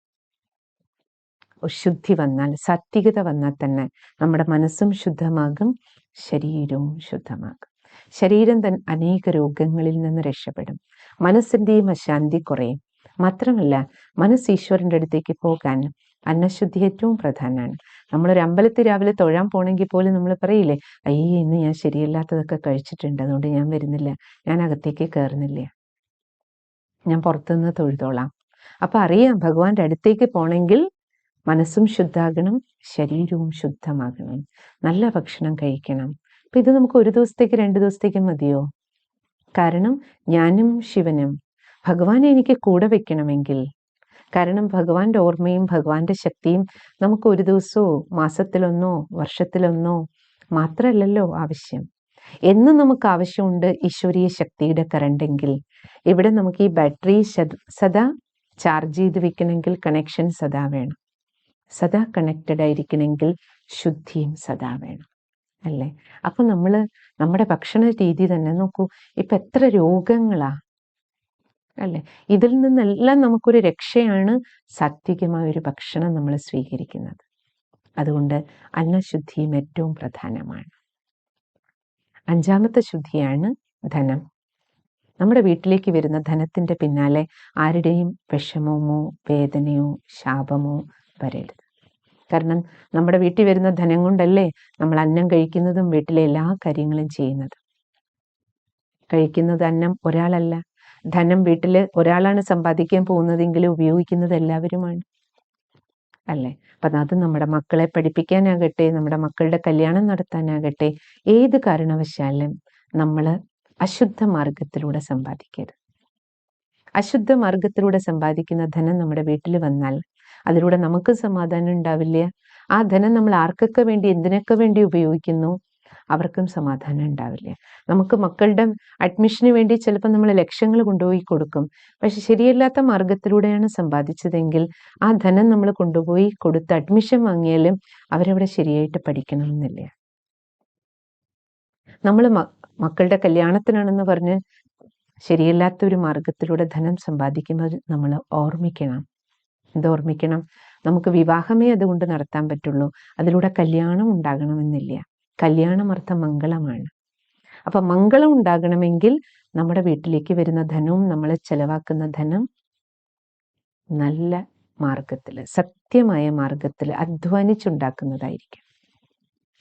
ശുദ്ധി വന്നാൽ, സാത്വികത വന്നാൽ തന്നെ നമ്മുടെ മനസ്സും ശുദ്ധമാകും, ശരീരവും ശുദ്ധമാകും. ശരീരം അനേക രോഗങ്ങളിൽ നിന്ന് രക്ഷപ്പെടും, മനസ്സിൻ്റെയും അശാന്തി കുറയും. മാത്രമല്ല മനസ്സ് ഈശ്വരൻ്റെ അടുത്തേക്ക് പോകാൻ അന്നശുദ്ധി ഏറ്റവും പ്രധാനമാണ്. നമ്മളൊരു അമ്പലത്തിൽ രാവിലെ തൊഴാൻ പോണെങ്കിൽ പോലും നമ്മൾ പറയില്ലേ, അയ്യേ ഇന്ന് ഞാൻ ശരിയല്ലാത്തതൊക്കെ കഴിച്ചിട്ടുണ്ട്, അതുകൊണ്ട് ഞാൻ വരുന്നില്ല, ഞാൻ അകത്തേക്ക് കയറുന്നില്ല, ഞാൻ പുറത്തുനിന്ന് തൊഴുതോളാം. അപ്പം അറിയാം, ഭഗവാന്റെ അടുത്തേക്ക് പോണെങ്കിൽ മനസ്സും ശുദ്ധാകണം, ശരീരവും ശുദ്ധമാകണം, നല്ല ഭക്ഷണം കഴിക്കണം. അപ്പം ഇത് നമുക്ക് ഒരു ദിവസത്തേക്ക് 2 ദിവസത്തേക്ക് മതിയോ? കാരണം ഞാനും ശിവനും ഭഗവാനെ എനിക്ക് കൂടെ വെക്കണമെങ്കിൽ, കാരണം ഭഗവാന്റെ ഓർമ്മയും ഭഗവാന്റെ ശക്തിയും നമുക്ക് ഒരു ദിവസമോ മാസത്തിലൊന്നോ വർഷത്തിലൊന്നോ മാത്രമല്ലല്ലോ ആവശ്യം. എന്ന് നമുക്ക് ആവശ്യമുണ്ട് ഈശ്വരീയ ശക്തിയുടെ കറണ്ടെങ്കിൽ, ഇവിടെ നമുക്ക് ഈ ബാറ്ററി സദാ ചാർജ് ചെയ്ത് വെക്കണമെങ്കിൽ കണക്ഷൻ സദാ വേണം. സദാ കണക്റ്റഡ് ആയിരിക്കണമെങ്കിൽ ശുദ്ധിയും സദാ വേണം, അല്ലേ? അപ്പം നമ്മൾ നമ്മുടെ ഭക്ഷണ രീതി തന്നെ നോക്കൂ, ഇപ്പം എത്ര രോഗങ്ങളാ, അല്ലേ? ഇതിൽ നിന്നെല്ലാം നമുക്കൊരു രക്ഷയാണ് സാത്വികമായ ഒരു ഭക്ഷണം നമ്മൾ സ്വീകരിക്കുന്നത്. അതുകൊണ്ട് അന്നശുദ്ധിയും ഏറ്റവും പ്രധാനമാണ്. 5ാമത്തെ ശുദ്ധിയാണ് ധനം. നമ്മുടെ വീട്ടിലേക്ക് വരുന്ന ധനത്തിൻ്റെ പിന്നാലെ ആരുടെയും വിഷമമോ വേദനയോ ശാപമോ വരരുത്. കാരണം നമ്മുടെ വീട്ടിൽ വരുന്ന ധനം കൊണ്ടല്ലേ നമ്മൾ അന്നം കഴിക്കുന്നതും വീട്ടിലെ എല്ലാ കാര്യങ്ങളും ചെയ്യുന്നത്. കഴിക്കുന്നത് അന്നം ഒരാളല്ല, ധനം വീട്ടിൽ ഒരാളാണ് സമ്പാദിക്കാൻ പോകുന്നതെങ്കിൽ ഉപയോഗിക്കുന്നത് എല്ലാവരുമാണ്, അല്ലേ? അപ്പം അത് നമ്മുടെ മക്കളെ പഠിപ്പിക്കാനാകട്ടെ, നമ്മുടെ മക്കളുടെ കല്യാണം നടത്താനാകട്ടെ, ഏത് കാരണവശാലും നമ്മൾ അശുദ്ധ മാർഗത്തിലൂടെ സമ്പാദിക്കരുത്. അശുദ്ധ മാർഗത്തിലൂടെ സമ്പാദിക്കുന്ന ധനം നമ്മുടെ വീട്ടിൽ വന്നാൽ അതിലൂടെ നമുക്ക് സമാധാനം ഉണ്ടാവില്ല. ആ ധനം നമ്മൾ ആർക്കൊക്കെ വേണ്ടി എന്തിനൊക്കെ വേണ്ടി ഉപയോഗിക്കുന്നു അവർക്കും സമാധാനം ഉണ്ടാവില്ല. നമുക്ക് മക്കളുടെ അഡ്മിഷന് വേണ്ടി ചിലപ്പോൾ നമ്മൾ ലക്ഷങ്ങൾ കൊണ്ടുപോയി കൊടുക്കും, പക്ഷെ ശരിയല്ലാത്ത മാർഗത്തിലൂടെയാണ് സമ്പാദിച്ചതെങ്കിൽ ആ ധനം നമ്മൾ കൊണ്ടുപോയി കൊടുത്ത് അഡ്മിഷൻ വാങ്ങിയാലും അവരവിടെ ശരിയായിട്ട് പഠിക്കണമെന്നില്ല. നമ്മൾ മക്കളുടെ കല്യാണത്തിനാണെന്ന് പറഞ്ഞ് ശരിയല്ലാത്ത ഒരു മാർഗത്തിലൂടെ ധനം സമ്പാദിക്കുമ്പോൾ നമ്മൾ ഓർമ്മിക്കണം. എന്തോർമ്മിക്കണം? നമുക്ക് വിവാഹമേ അതുകൊണ്ട് നടത്താൻ പറ്റുള്ളൂ, അതിലൂടെ കല്യാണം ഉണ്ടാകണമെന്നില്ല. കല്യാണം അർത്ഥം മംഗളമാണ്. അപ്പം മംഗളം ഉണ്ടാകണമെങ്കിൽ നമ്മുടെ വീട്ടിലേക്ക് വരുന്ന ധനവും നമ്മൾ ചെലവാക്കുന്ന ധനം നല്ല മാർഗത്തിൽ, സത്യമായ മാർഗത്തിൽ അധ്വാനിച്ചുണ്ടാക്കുന്നതായിരിക്കും.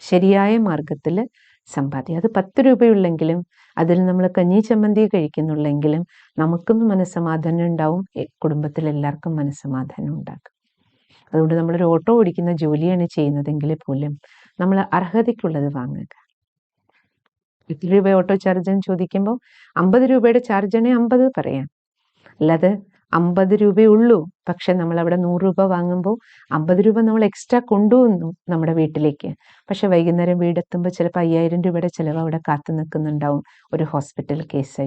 ശരിയായ മാർഗത്തിൽ സമ്പാദ്യം. അത് 10 രൂപയുള്ളെങ്കിലും അതിൽ നമ്മൾ കഞ്ഞി ചമ്മന്തി കഴിക്കുന്നുള്ളെങ്കിലും നമുക്കും മനസ്സമാധാനം ഉണ്ടാവും, കുടുംബത്തിലെല്ലാവർക്കും മനസ്സമാധാനം ഉണ്ടാകും. അതുകൊണ്ട് നമ്മളൊരു ഓട്ടോ ഓടിക്കുന്ന ജോലിയാണ് ചെയ്യുന്നതെങ്കിൽ പോലും നമ്മൾ അർഹതയ്ക്കുള്ളത് വാങ്ങുക. എത്ര രൂപ ഓട്ടോ ചാർജ് എന്ന് ചോദിക്കുമ്പോൾ 50 രൂപയുടെ ചാർജാണെ 50 പറയാം, അല്ലാതെ 50 രൂപയുള്ളൂ പക്ഷെ നമ്മൾ അവിടെ 100 രൂപ വാങ്ങുമ്പോൾ 50 രൂപ നമ്മൾ എക്സ്ട്രാ കൊണ്ടുവന്നു നമ്മുടെ വീട്ടിലേക്ക്. പക്ഷെ വൈകുന്നേരം വീടെത്തുമ്പോൾ ചിലപ്പോൾ 5000 രൂപയുടെ ചിലവ് അവിടെ കാത്തു നിൽക്കുന്നുണ്ടാവും, ഒരു ഹോസ്പിറ്റൽ കേസ്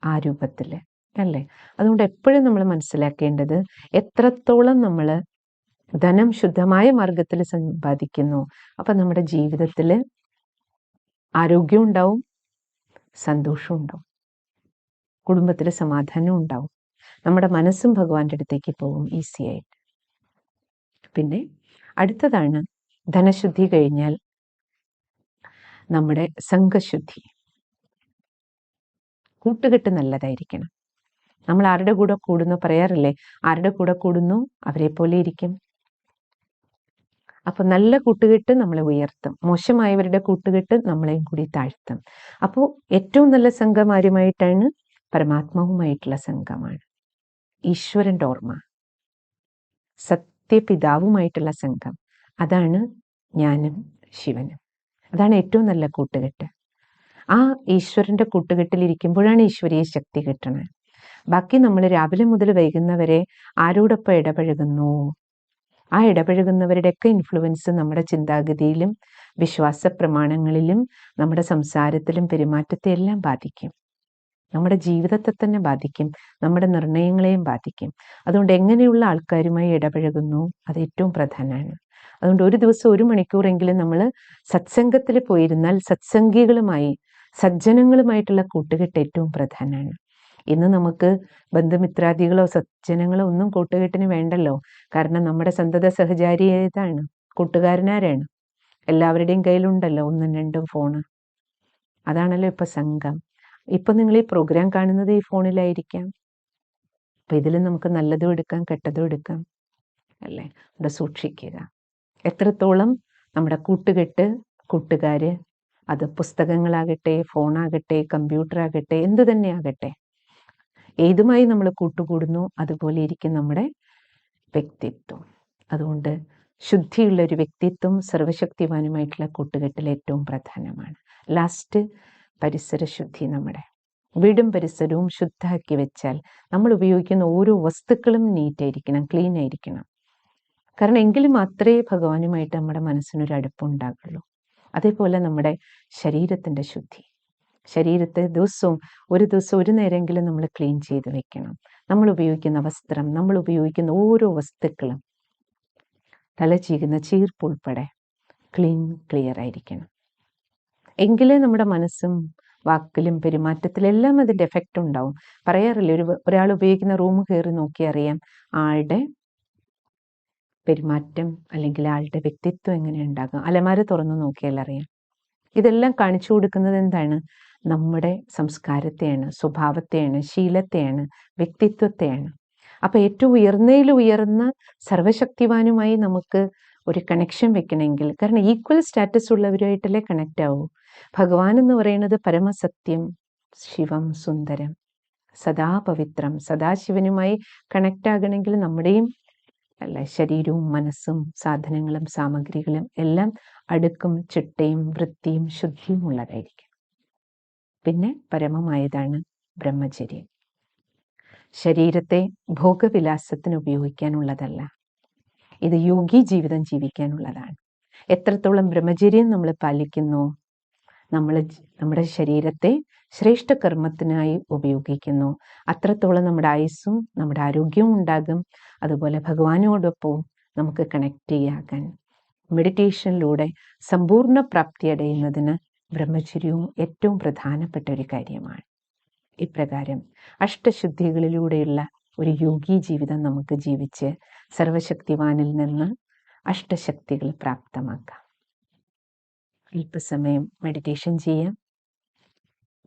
ആ രൂപത്തിൽ, അല്ലേ? അതുകൊണ്ട് എപ്പോഴും നമ്മൾ മനസ്സിലാക്കേണ്ടത് എത്രത്തോളം നമ്മൾ ധനം ശുദ്ധമായ മാർഗത്തിൽ സമ്പാദിക്കുന്നു, അപ്പം നമ്മുടെ ജീവിതത്തിൽ ആരോഗ്യം ഉണ്ടാവും, സന്തോഷം ഉണ്ടാവും, കുടുംബത്തിൽ സമാധാനം ഉണ്ടാവും, നമ്മുടെ മനസ്സും ഭഗവാന്റെ അടുത്തേക്ക് പോകും ഈസി ആയിട്ട്. പിന്നെ അടുത്തതാണ് ധനശുദ്ധി കഴിഞ്ഞാൽ നമ്മുടെ സംഘശുദ്ധി. കൂട്ടുകെട്ട് നല്ലതായിരിക്കണം. നമ്മൾ ആരുടെ കൂടെ കൂടുന്നു പറയാറില്ലേ, ആരുടെ കൂടെ കൂടുന്നു അവരെ പോലെ ഇരിക്കും. അപ്പൊ നല്ല കൂട്ടുകെട്ട് നമ്മളെ ഉയർത്തും, മോശമായവരുടെ കൂട്ടുകെട്ട് നമ്മളെയും കൂടി താഴ്ത്തും. അപ്പോൾ ഏറ്റവും നല്ല സംഘം ആരുമായിട്ടാണ്? പരമാത്മാവുമായിട്ടുള്ള സംഘമാണ്, ഈശ്വരൻ്റെ ഓർമ്മ, സത്യപിതാവുമായിട്ടുള്ള സംഘം. അതാണ് ഞാനും ശിവനും. അതാണ് ഏറ്റവും നല്ല കൂട്ടുകെട്ട്. ആ ഈശ്വരൻ്റെ കൂട്ടുകെട്ടിലിരിക്കുമ്പോഴാണ് ഈശ്വരീയ ശക്തി കിട്ടണത്. ബാക്കി നമ്മൾ രാവിലെ മുതൽ വൈകുന്നവരെ ആരോടൊപ്പം ഇടപഴകുന്നു, ആ ഇടപഴകുന്നവരുടെയൊക്കെ ഇൻഫ്ലുവൻസ് നമ്മുടെ ചിന്താഗതിയിലും വിശ്വാസ പ്രമാണങ്ങളിലും നമ്മുടെ സംസാരത്തിലും പെരുമാറ്റത്തെ എല്ലാം ബാധിക്കും, നമ്മുടെ ജീവിതത്തെ തന്നെ ബാധിക്കും, നമ്മുടെ നിർണയങ്ങളെയും ബാധിക്കും. അതുകൊണ്ട് എങ്ങനെയുള്ള ആൾക്കാരുമായി ഇടപഴകുന്നു അത് ഏറ്റവും പ്രധാനമാണ്. അതുകൊണ്ട് ഒരു ദിവസം 1 മണിക്കൂറെങ്കിലും നമ്മൾ സത്സംഗത്തിൽ പോയിരുന്നാൽ സത്സംഗികളുമായി, സജ്ജനങ്ങളുമായിട്ടുള്ള കൂട്ടുകെട്ട് ഏറ്റവും പ്രധാനമാണ്. ഇന്ന് നമുക്ക് ബന്ധുമിത്രാദികളോ സജ്ജനങ്ങളോ ഒന്നും കൂട്ടുകെട്ടിന് വേണ്ടല്ലോ. കാരണം നമ്മുടെ സന്തത സഹചാരി ഏതാണ്? കൂട്ടുകാരനാരാണ്? എല്ലാവരുടെയും കയ്യിലുണ്ടല്ലോ 1ഉം 2ഉം ഫോണ്. അതാണല്ലോ ഇപ്പൊ സംഘം. ഇപ്പൊ നിങ്ങൾ ഈ പ്രോഗ്രാം കാണുന്നത് ഈ ഫോണിലായിരിക്കാം, അപ്പം ഇതിൽ നമുക്ക് നല്ലതും എടുക്കാം, കെട്ടതും എടുക്കാം, അല്ലേ? അവിടെ സൂക്ഷിക്കുക. എത്രത്തോളം നമ്മുടെ കൂട്ടുകാർ, അത് പുസ്തകങ്ങളാകട്ടെ, ഫോണാകട്ടെ, കമ്പ്യൂട്ടറാകട്ടെ, എന്തു തന്നെ ആകട്ടെ, ഏതുമായി നമ്മൾ കൂട്ടുകൂടുന്നു അതുപോലെ ഇരിക്കും നമ്മുടെ വ്യക്തിത്വം. അതുകൊണ്ട് ശുദ്ധിയുള്ള ഒരു വ്യക്തിത്വം സർവശക്തിവാനുമായിട്ടുള്ള കൂട്ടുകെട്ടിൽ ഏറ്റവും പ്രധാനമാണ്. ലാസ്റ്റ്, പരിസരശുദ്ധി. നമ്മുടെ വീടും പരിസരവും ശുദ്ധമാക്കി വെച്ചാൽ നമ്മൾ ഉപയോഗിക്കുന്ന ഓരോ വസ്തുക്കളും നീറ്റായിരിക്കണം, ക്ലീൻ ആയിരിക്കണം. കാരണം എങ്കിലും മാത്രമേ ഭഗവാനുമായിട്ട് നമ്മുടെ മനസ്സിനൊരു അടുപ്പുണ്ടാകുള്ളൂ. അതേപോലെ നമ്മുടെ ശരീരത്തിൻ്റെ ശുദ്ധി. ശരീരത്തെ ഒരു ദിവസം ഒരു നേരമെങ്കിലും നമ്മൾ ക്ലീൻ ചെയ്ത് വെക്കണം. നമ്മൾ ഉപയോഗിക്കുന്ന വസ്ത്രം, നമ്മൾ ഉപയോഗിക്കുന്ന ഓരോ വസ്തുക്കളും, തല ചീകുന്ന ചീർപ്പുൾപ്പെടെ ക്ലിയർ ആയിരിക്കണം. എങ്കിലേ നമ്മുടെ മനസ്സും വാക്കിലും പെരുമാറ്റത്തിലെല്ലാം അതിൻ്റെ എഫക്റ്റ് ഉണ്ടാവും. പറയാറില്ലേ, ഒരാൾ ഉപയോഗിക്കുന്ന റൂം കയറി നോക്കി അറിയാം ആളുടെ പെരുമാറ്റം അല്ലെങ്കിൽ ആളുടെ വ്യക്തിത്വം എങ്ങനെ ഉണ്ടാകും. അലമാര തുറന്നു നോക്കിയാൽ അറിയാം. ഇതെല്ലാം കാണിച്ചു കൊടുക്കുന്നത് എന്താണ്? നമ്മുടെ സംസ്കാരത്തെയാണ്, സ്വഭാവത്തെയാണ്, ശീലത്തെയാണ്, വ്യക്തിത്വത്തെയാണ്. അപ്പം ഏറ്റവും ഉയർന്ന സർവശക്തിവാനുമായി നമുക്ക് ഒരു കണക്ഷൻ വെക്കണമെങ്കിൽ, കാരണം ഈക്വൽ സ്റ്റാറ്റസ് ഉള്ളവരുമായിട്ടല്ലേ കണക്റ്റ് ആവൂ. ഭഗവാൻ എന്ന് പറയുന്നത് പരമസത്യം, ശിവം, സുന്ദരം, സദാ പവിത്രം. സദാശിവനുമായി കണക്റ്റ് ആകണമെങ്കിൽ നമ്മുടെയും ശരീരവും മനസ്സും സാധനങ്ങളും സാമഗ്രികളും എല്ലാം അടുക്കും ചിട്ടയും വൃത്തിയും ശുദ്ധിയും ഉള്ളതായിരിക്കും. പിന്നെ പരമമായതാണ് ബ്രഹ്മചര്യം. ശരീരത്തെ ഭോഗവിലാസത്തിന് ഉപയോഗിക്കാനുള്ളതല്ല, ഇത് യോഗി ജീവിതം ജീവിക്കാനുള്ളതാണ്. എത്രത്തോളം ബ്രഹ്മചര്യം നമ്മൾ പാലിക്കുന്നു, നമ്മുടെ ശരീരത്തെ ശ്രേഷ്ഠ കർമ്മത്തിനായി ഉപയോഗിക്കുന്നു, അത്രത്തോളം നമ്മുടെ ആയുസ്സും നമ്മുടെ ആരോഗ്യവും ഉണ്ടാകും. അതുപോലെ ഭഗവാനോടൊപ്പവും നമുക്ക് കണക്ട് ചെയ്യാൻ മെഡിറ്റേഷനിലൂടെ സമ്പൂർണ്ണ പ്രാപ്തി അടയുന്നതിന് ബ്രഹ്മചര്യവും ഏറ്റവും പ്രധാനപ്പെട്ട ഒരു കാര്യമാണ്. ഇപ്രകാരം അഷ്ടശുദ്ധികളിലൂടെയുള്ള ഒരു യോഗി ജീവിതം നമുക്ക് ജീവിച്ച് സർവശക്തിവാനിൽ നിന്ന് അഷ്ടശക്തികൾ പ്രാപ്തമാക്കാം. അല്പസമയം മെഡിറ്റേഷൻ ചെയ്യാം,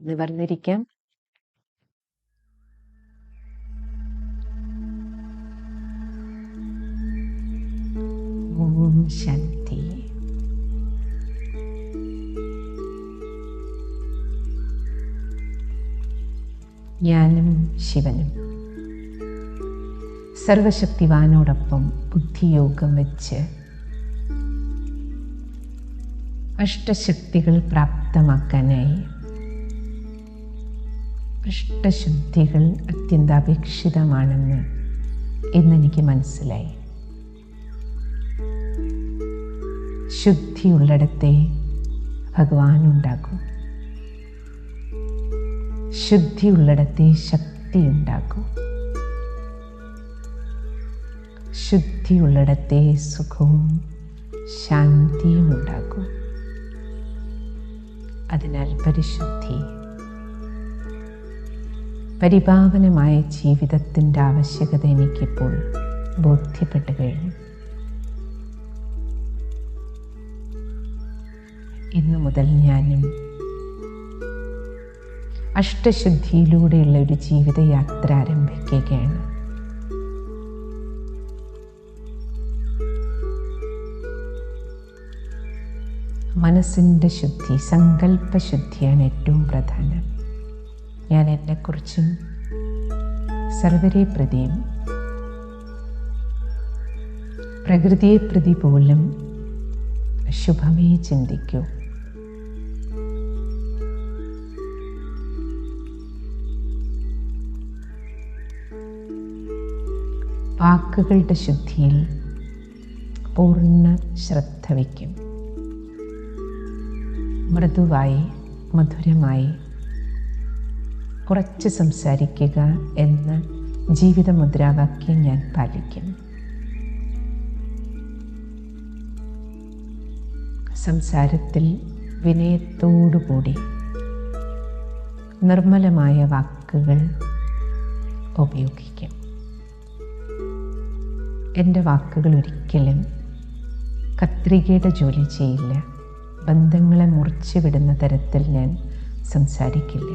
നിവർന്നിരിക്കാം. ഓം ശാന്തി. ഞാനും ശിവനും സർവശക്തിവാനോടൊപ്പം ബുദ്ധിയോഗം വെച്ച് അഷ്ടശക്തികൾ പ്രാപ്തമാക്കാനായി അഷ്ടശുദ്ധികൾ അത്യന്താപേക്ഷിതമാണെന്ന് ഇന്നെനിക്ക് മനസ്സിലായി. ശുദ്ധിയുള്ളിടത്തെ ഭഗവാനുണ്ടാകും, ശുദ്ധിയുള്ളിടത്തെ ശക്തിയുണ്ടാകും, ശുദ്ധിയുള്ളിടത്തെ സുഖവും ശാന്തിയും ഉണ്ടാകും. അതിനാൽ പരിശുദ്ധി, പരിപാവനമായ ജീവിതത്തിൻ്റെ ആവശ്യകത എനിക്കിപ്പോൾ ബോധ്യപ്പെട്ടു കഴിഞ്ഞു. ഇന്നു മുതൽ ഞാനും അഷ്ടശുദ്ധിയിലൂടെയുള്ള ഒരു ജീവിതയാത്ര ആരംഭിക്കുകയാണ്. മനസ്സിൻ്റെ ശുദ്ധി, സങ്കല്പശുദ്ധിയാണ് ഏറ്റവും പ്രധാനം. ഞാൻ എന്നെക്കുറിച്ചും സർവരെ പ്രതിയും പ്രകൃതിയെ പ്രതി പോലും ശുഭമേ ചിന്തിക്കൂ. വാക്കുകളുടെ ശുദ്ധിയിൽ പൂർണ്ണ ശ്രദ്ധ വയ്ക്കും. മൃദുവായി, മധുരമായി കുറച്ച് സംസാരിക്കുക എന്ന ജീവിത മുദ്രാവാക്യം ഞാൻ പാലിക്കും. സംസാരത്തിൽ വിനയത്തോടുകൂടി നിർമ്മലമായ വാക്കുകൾ ഉപയോഗിക്കും. എൻ്റെ വാക്കുകൾ ഒരിക്കലും കത്രികയുടെ ജോലി ചെയ്യില്ല. ബന്ധങ്ങളെ മുറിച്ചു വിടുന്ന തരത്തിൽ ഞാൻ സംസാരിക്കില്ല.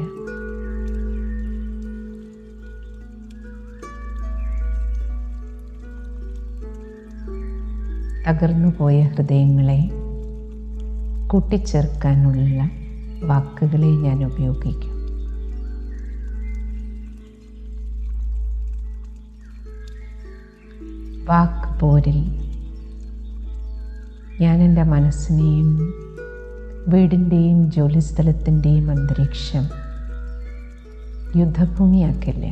തകർന്നുപോയ ഹൃദയങ്ങളെ കൂട്ടിച്ചേർക്കാനുള്ള വാക്കുകളെ ഞാൻ ഉപയോഗിക്കും. വാക്ക് പോരിൽ ഞാൻ എൻ്റെ മനസ്സിനെയും വീടിൻ്റെയും ജോലിസ്ഥലത്തിൻ്റെയും അന്തരീക്ഷം യുദ്ധഭൂമിയാക്കില്ല.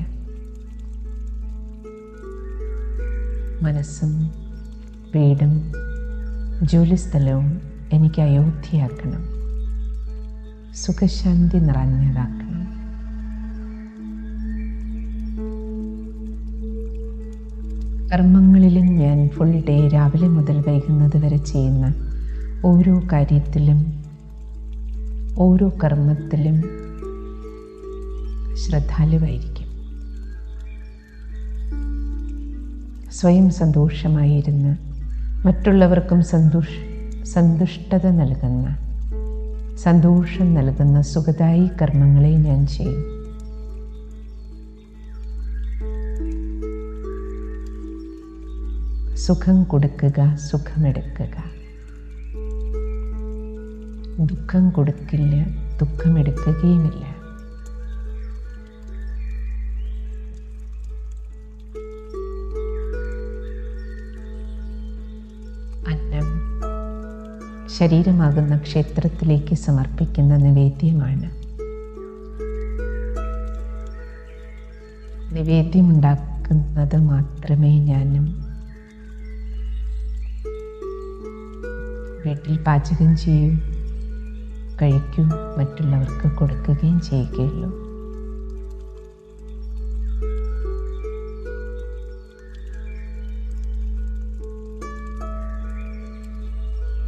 മനസ്സും വീടും ജോലിസ്ഥലവും എനിക്ക് അയോധ്യയാക്കണം, സുഖശാന്തി നിറഞ്ഞതാക്കണം. കർമ്മങ്ങളിലും ഞാൻ ഫുൾ ഡേ രാവിലെ മുതൽ വൈകുന്നത് വരെ ചെയ്യുന്ന ഓരോ കാര്യത്തിലും ഓരോ കർമ്മത്തിലും ശ്രദ്ധാലുവായിരിക്കും. സ്വയം സന്തോഷമായിരുന്ന് മറ്റുള്ളവർക്കും സന്തുഷ്ടത നൽകുന്ന, സന്തോഷം നൽകുന്ന സുഖദായി കർമ്മങ്ങളെ ഞാൻ ചെയ്യും. സുഖം കൊടുക്കുക, സുഖമെടുക്കുക. ദുഃഖം കൊടുക്കില്ല, ദുഃഖമെടുക്കുകയുമില്ല. അന്നം ശരീരമാകുന്ന ക്ഷേത്രത്തിലേക്ക് സമർപ്പിക്കുന്ന നിവേദ്യമാണ്. നിവേദ്യമുണ്ടാക്കുന്നത് മാത്രമേ ഞാനും വീട്ടിൽ പാചകം ചെയ്യൂ, കഴിക്കൂ, മറ്റുള്ളവർക്ക് കൊടുക്കുകയും ചെയ്യുകയുള്ളൂ.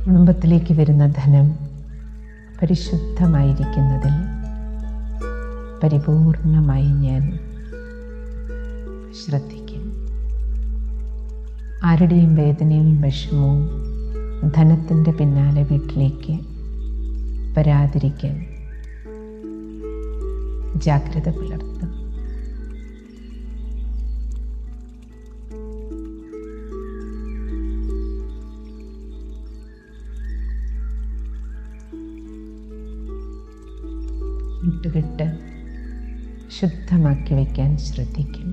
കുടുംബത്തിലേക്ക് വരുന്ന ധനം പരിശുദ്ധമായിരിക്കുന്നതിൽ പരിപൂർണമായി ഞാൻ ശ്രദ്ധിക്കും. ആരുടെയും വേദനയും വിഷമവും ധനത്തിൻ്റെ പിന്നാലെ വീട്ടിലേക്ക് വരാതിരിക്കാൻ ജാഗ്രത പുലർത്തും. കൂട്ടുകെട്ട് ശുദ്ധമാക്കി വയ്ക്കാൻ ശ്രദ്ധിക്കും.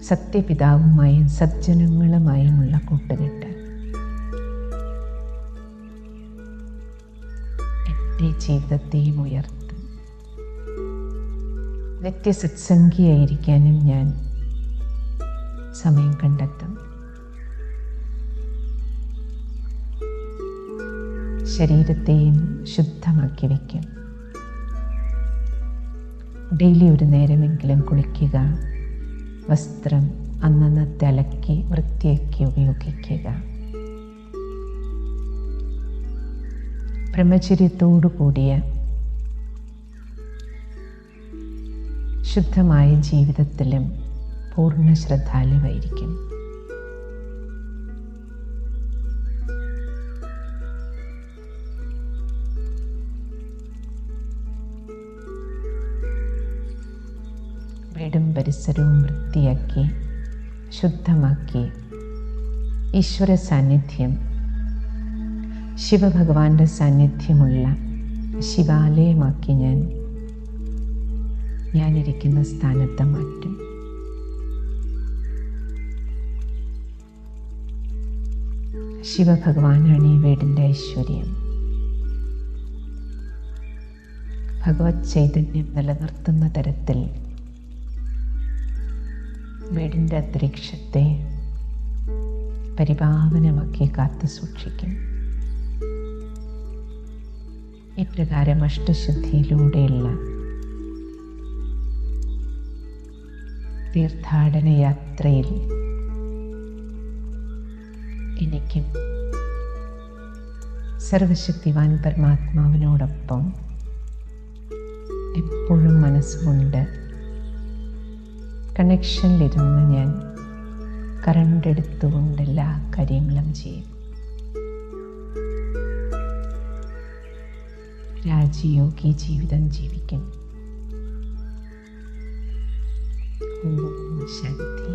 സത്യപിതാവുമായും സജ്ജനങ്ങളുമായുമുള്ള കൂട്ടുകെട്ട് എൻ്റെ ജീവിതത്തെയും ഉയർത്തും. നിത്യസത്സംഗിയായിരിക്കാനും ഞാൻ സമയം കണ്ടെത്തും. ശരീരത്തെയും ശുദ്ധമാക്കി വയ്ക്കും. ഡെയിലി ഒരു നേരമെങ്കിലും കുളിക്കുക, വസ്ത്രം അന്നന്നത്തെ അലക്കി വൃത്തിയാക്കി ഉപയോഗിക്കുക. ബ്രഹ്മചര്യത്തോടു കൂടിയ ശുദ്ധമായ ജീവിതത്തിലും പൂർണ്ണ ശ്രദ്ധാലുവായിരിക്കും. വീടും പരിസരവും വൃത്തിയാക്കി ശുദ്ധമാക്കി ഈശ്വര സാന്നിധ്യം, ശിവഭഗവാന്റെ സാന്നിധ്യമുള്ള ശിവാലയമാക്കി ഞാനിരിക്കുന്ന സ്ഥാനത്ത് മാറ്റും. ശിവഭഗവാനാണ് ഈ വീടിൻ്റെ ഐശ്വര്യം. ഭഗവത് ചൈതന്യം നിലനിർത്തുന്ന തരത്തിൽ വീടിൻ്റെ അന്തരീക്ഷത്തെ പരിപാവനമാക്കി കാത്തു സൂക്ഷിക്കും. ഇപ്രകാരം അഷ്ടശുദ്ധിയിലൂടെയുള്ള തീർത്ഥാടന യാത്രയിൽ എനിക്കും സർവശക്തിവാൻ പരമാത്മാവിനോടൊപ്പം എപ്പോഴും മനസ്സുകൊണ്ട് കണക്ഷനിലിരുന്ന് ഞാൻ കറണ്ട് എടുത്തുകൊണ്ട് എല്ലാ കാര്യങ്ങളും ചെയ്യും. രാജയോഗി ജീവിതം ജീവിക്കും. ഓം ശാന്തി.